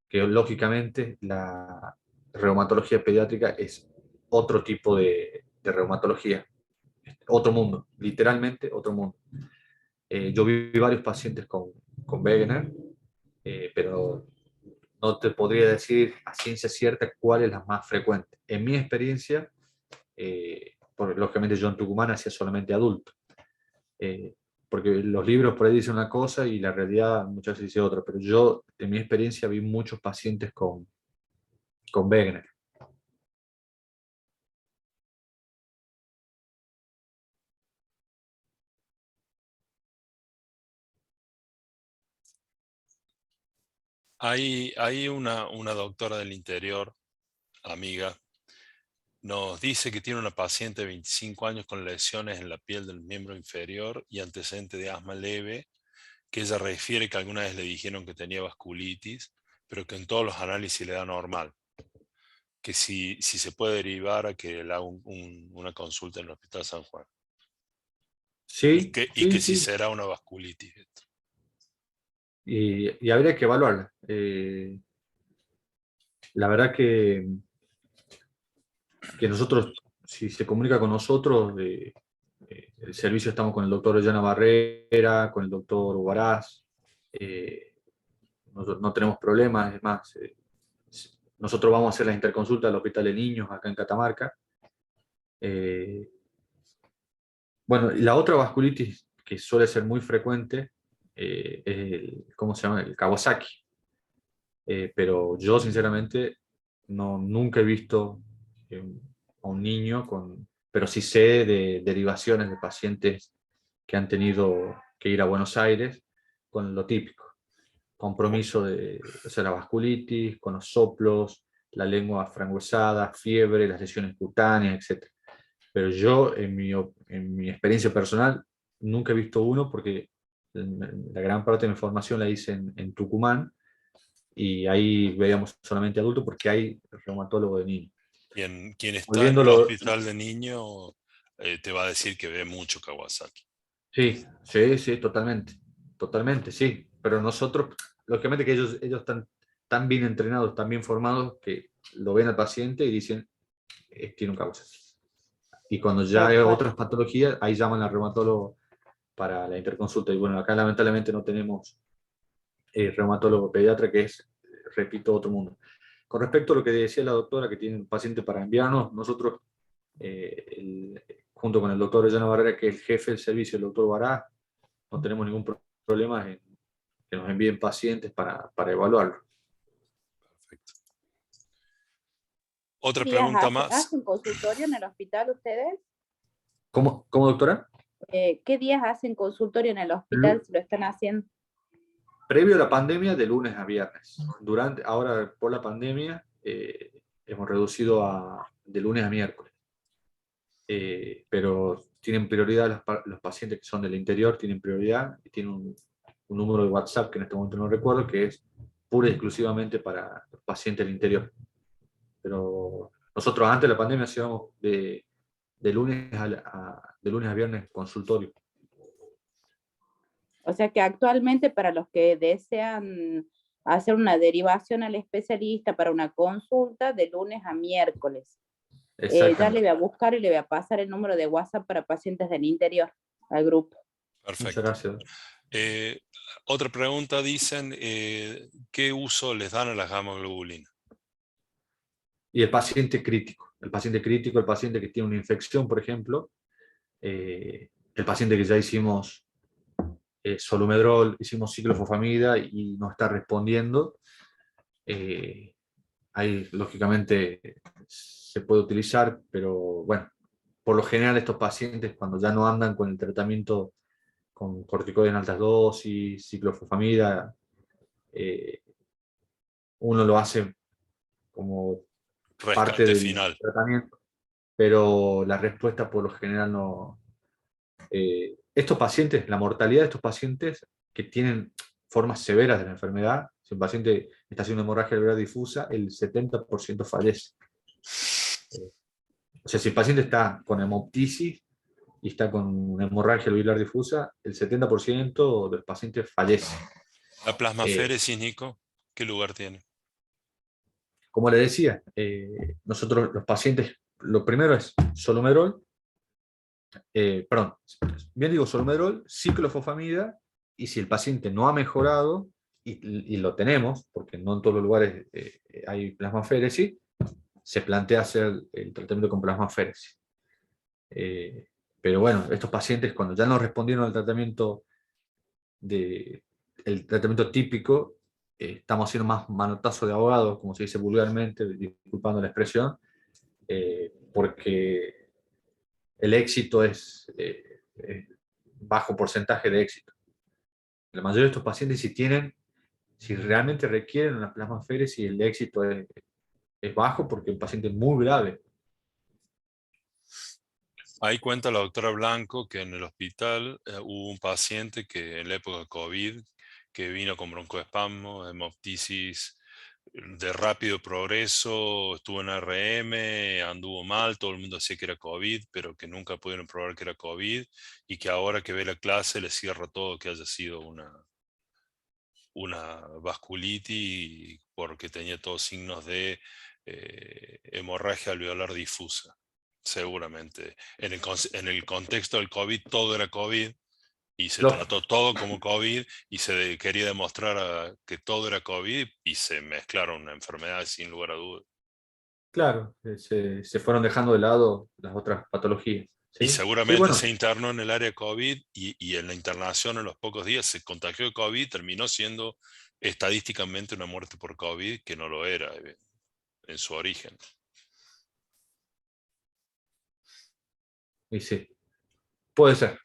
que lógicamente la reumatología pediátrica es otro tipo de reumatología, otro mundo, literalmente otro mundo. Yo vi varios pacientes con Wegener, pero no te podría decir a ciencia cierta cuál es la más frecuente. En mi experiencia, porque lógicamente yo en Tucumán hacía solamente adultos, porque los libros por ahí dicen una cosa y la realidad muchas veces dice otra, pero yo en mi experiencia vi muchos pacientes con Wegener. Hay una doctora del interior, amiga, nos dice que tiene una paciente de 25 años con lesiones en la piel del miembro inferior y antecedente de asma leve, que ella refiere que alguna vez le dijeron que tenía vasculitis, pero que en todos los análisis le da normal. Que si se puede derivar a que le haga una consulta en el Hospital San Juan. Sí, Y sí, que si sí. será una vasculitis. Y habría que evaluarla. La verdad que nosotros, si se comunica con nosotros, el servicio, estamos con el doctor Ollana Barrera, con el doctor Huaraz, no tenemos problemas. Es más, nosotros vamos a hacer la interconsulta al Hospital de Niños acá en Catamarca. Bueno, la otra vasculitis que suele ser muy frecuente es ¿cómo se llama? El Kawasaki. Pero yo sinceramente nunca he visto a un niño pero sí sé de derivaciones de pacientes que han tenido que ir a Buenos Aires con lo típico, compromiso o sea, la vasculitis, con los soplos, la lengua frangüesada, fiebre, las lesiones cutáneas, etc. Pero yo, en mi experiencia personal, nunca he visto uno porque la gran parte de mi formación la hice en Tucumán y ahí veíamos solamente adultos porque hay reumatólogo de niños. Quien está en un Volviéndolo, hospital de niño te va a decir que ve mucho Kawasaki. sí, sí, sí, totalmente, totalmente, sí. Pero nosotros, lógicamente que ellos están tan bien entrenados, tan bien formados, que lo ven al paciente y dicen, tiene un Kawasaki". Y cuando ya Tal hay cual. otras patologías, ahí llaman al reumatólogo para la interconsulta. Y bueno, acá lamentablemente no tenemos reumatólogo pediatra, que es, repito, otro mundo. Con respecto a lo que decía la doctora, que tiene un paciente para enviarnos, nosotros, junto con el doctor Llano Barrera, que es el jefe del servicio, el doctor Bará, no tenemos ningún problema en que nos envíen pacientes para evaluarlo. Perfecto. Otra ¿Días pregunta más. hacen consultorio en el hospital ustedes? ¿Cómo, doctora? ¿Qué días hacen consultorio en el hospital Lu- si lo están haciendo? Previo a la pandemia, de lunes a viernes. Ahora, por la pandemia, hemos reducido de lunes a miércoles. Pero tienen prioridad los pacientes que son del interior, tienen prioridad y tienen un número de WhatsApp que en este momento no recuerdo, que es pura y exclusivamente para los pacientes del interior. Pero nosotros antes de la pandemia hacíamos de lunes a viernes consultorio. O sea que actualmente para los que desean hacer una derivación al especialista para una consulta de lunes a miércoles. Ya le Exactamente. voy a buscar y le voy a pasar el número de WhatsApp para pacientes del interior al grupo. Muchas Perfecto. gracias. Eh, Otra pregunta, dicen, ¿qué uso les dan a las gamma-globulinas? Y el paciente crítico, el paciente que tiene una infección, por ejemplo, el paciente que ya hicimos solumedrol, hicimos ciclofosfamida y no está respondiendo, ahí lógicamente se puede utilizar, pero bueno, por lo general estos pacientes cuando ya no andan con el tratamiento con corticoides en altas dosis, ciclofosfamida, uno lo hace como parte Rescate del final. tratamiento, pero la respuesta por lo general no. Estos pacientes, la mortalidad de estos pacientes que tienen formas severas de la enfermedad, si un paciente está haciendo hemorragia alveolar difusa, el 70% fallece. O sea, si el paciente está con hemoptisis y está con una hemorragia alveolar difusa, el 70% de los pacientes fallece. La Eh, plasmaféresis, Nico, ¿qué lugar tiene? Como le decía, nosotros los pacientes, lo primero es solumedrol, perdón, bien digo solumedrol, ciclofosfamida, y si el paciente no ha mejorado, y lo tenemos, porque no en todos los lugares hay plasmaféresis, se plantea hacer el tratamiento con plasmaféresis. Pero bueno, estos pacientes cuando ya no respondieron al tratamiento, el tratamiento típico, estamos haciendo más manotazo de ahogado, como se dice vulgarmente, disculpando la expresión, porque el éxito es bajo porcentaje de éxito. La mayoría de estos pacientes, si realmente requieren una plasmaféresis, el éxito es bajo porque el paciente es muy grave. Ahí cuenta la doctora Blanco que en el hospital hubo un paciente que en la época de COVID, que vino con broncoespasmo, hemoptisis de rápido progreso, estuvo en RM, anduvo mal, todo el mundo decía que era COVID, pero que nunca pudieron probar que era COVID, y que ahora que ve la clase le cierra todo que haya sido una vasculitis porque tenía todos signos de hemorragia alveolar difusa. Seguramente. En el contexto del COVID, todo era COVID y se Lógico. trató todo como COVID y quería demostrar que todo era COVID y se mezclaron enfermedades sin lugar a dudas. Claro, se fueron dejando de lado las otras patologías. Y ¿Sí? Sí, seguramente bueno, se internó en el área COVID y en la internación en los pocos días se contagió de COVID, terminó siendo estadísticamente una muerte por COVID, que no lo era en su origen. y sí, puede ser.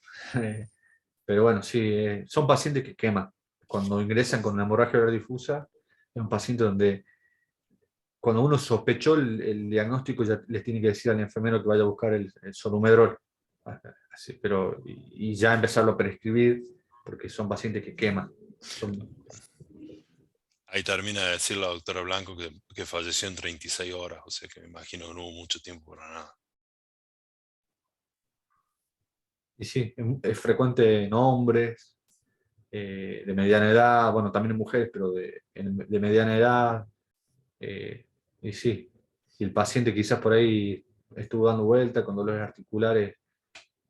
Pero bueno, sí, son pacientes que queman. cuando ingresan con una hemorragia oral difusa, es un paciente donde cuando uno sospechó el diagnóstico ya les tiene que decir al enfermero que vaya a buscar el solumedrol. Así, pero, y ya empezarlo a prescribir, porque son pacientes que queman. Ahí termina de decir la doctora Blanco que falleció en 36 horas, o sea que me imagino que no hubo mucho tiempo para nada. Y sí, es frecuente en hombres, de mediana edad, bueno, también en mujeres, pero de mediana edad. Y sí, y el paciente quizás por ahí estuvo dando vuelta con dolores articulares,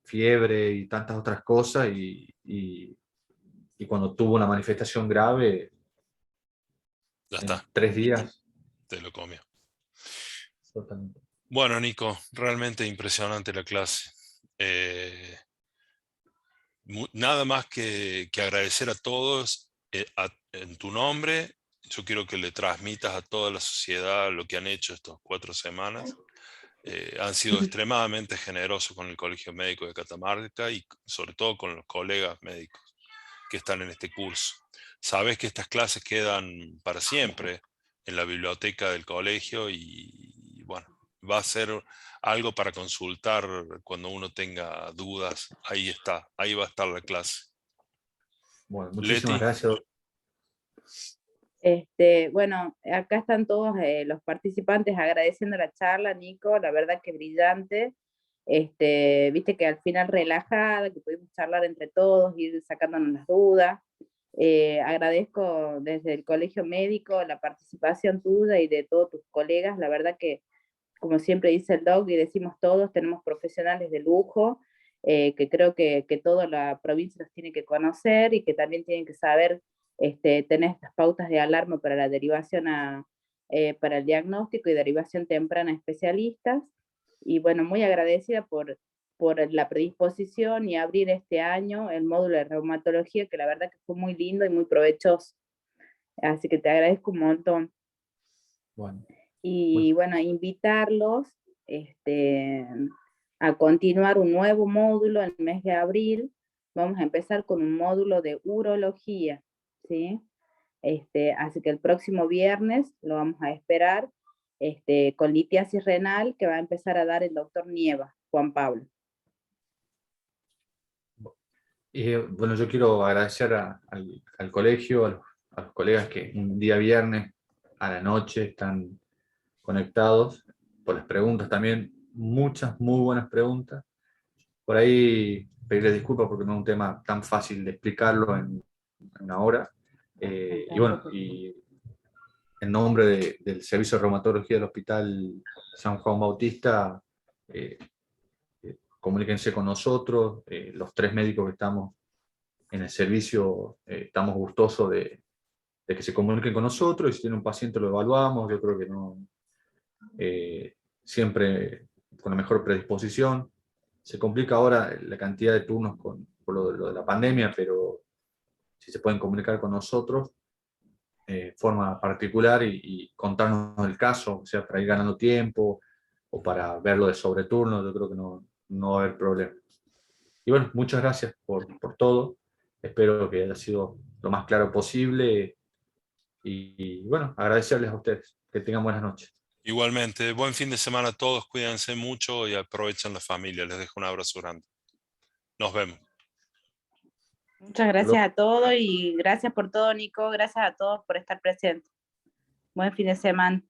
fiebre y tantas otras cosas, y cuando tuvo una manifestación grave, Ya en está, 3 días, te lo comió. totalmente. Bueno, Nico, realmente impresionante la clase. Nada más que agradecer a todos en tu nombre. Yo quiero que le transmitas a toda la sociedad lo que han hecho estas 4 semanas. Han sido extremadamente generosos con el Colegio Médico de Catamarca y sobre todo con los colegas médicos que están en este curso. Sabes que estas clases quedan para siempre en la biblioteca del colegio y bueno, va a ser algo para consultar cuando uno tenga dudas. Ahí está, ahí va a estar la clase. Bueno, muchísimas Leti, gracias. Bueno, acá están todos los participantes agradeciendo la charla, Nico, la verdad que brillante. Viste que al final relajada, que pudimos charlar entre todos, ir sacándonos las dudas. Agradezco desde el Colegio Médico la participación tuya y de todos tus colegas. La verdad que, como siempre dice el doc y decimos todos, tenemos profesionales de lujo, que creo que toda la provincia los tiene que conocer y que también tienen que saber tener estas pautas de alarma para la derivación para el diagnóstico y derivación temprana a especialistas. Y bueno, muy agradecida por la predisposición y abrir este año el módulo de reumatología, que la verdad que fue muy lindo y muy provechoso. Así que te agradezco un montón. Bueno, Y bueno, invitarlos a continuar un nuevo módulo en el mes de abril. Vamos a empezar con un módulo de urología, ¿sí? Así que el próximo viernes lo vamos a esperar con litiasis renal, que va a empezar a dar el doctor Nieva, Juan Pablo. bueno, yo quiero agradecer al colegio, a los colegas que un día viernes a la noche están conectados, por las preguntas también, muchas muy buenas preguntas. Por ahí pedirles disculpas porque no es un tema tan fácil de explicarlo en una hora. Y bueno, y en nombre del Servicio de Reumatología del Hospital San Juan Bautista, eh, comuníquense con nosotros, los 3 médicos que estamos en el servicio, estamos gustosos de que se comuniquen con nosotros, y si tiene un paciente lo evaluamos. Yo creo que no, siempre con la mejor predisposición. Se complica ahora la cantidad de turnos por lo de la pandemia, pero si se pueden comunicar con nosotros de forma particular y contarnos el caso, o sea, para ir ganando tiempo o para verlo de sobreturno, yo creo que no va a haber problema. Y bueno, muchas gracias por todo. Espero que haya sido lo más claro posible. Y bueno, agradecerles a ustedes. Que tengan buenas noches. igualmente, buen fin de semana a todos, cuídense mucho y aprovechen la familia. Les dejo un abrazo grande. Nos vemos. Muchas gracias a todos y gracias por todo, Nico. Gracias a todos por estar presentes. Buen fin de semana.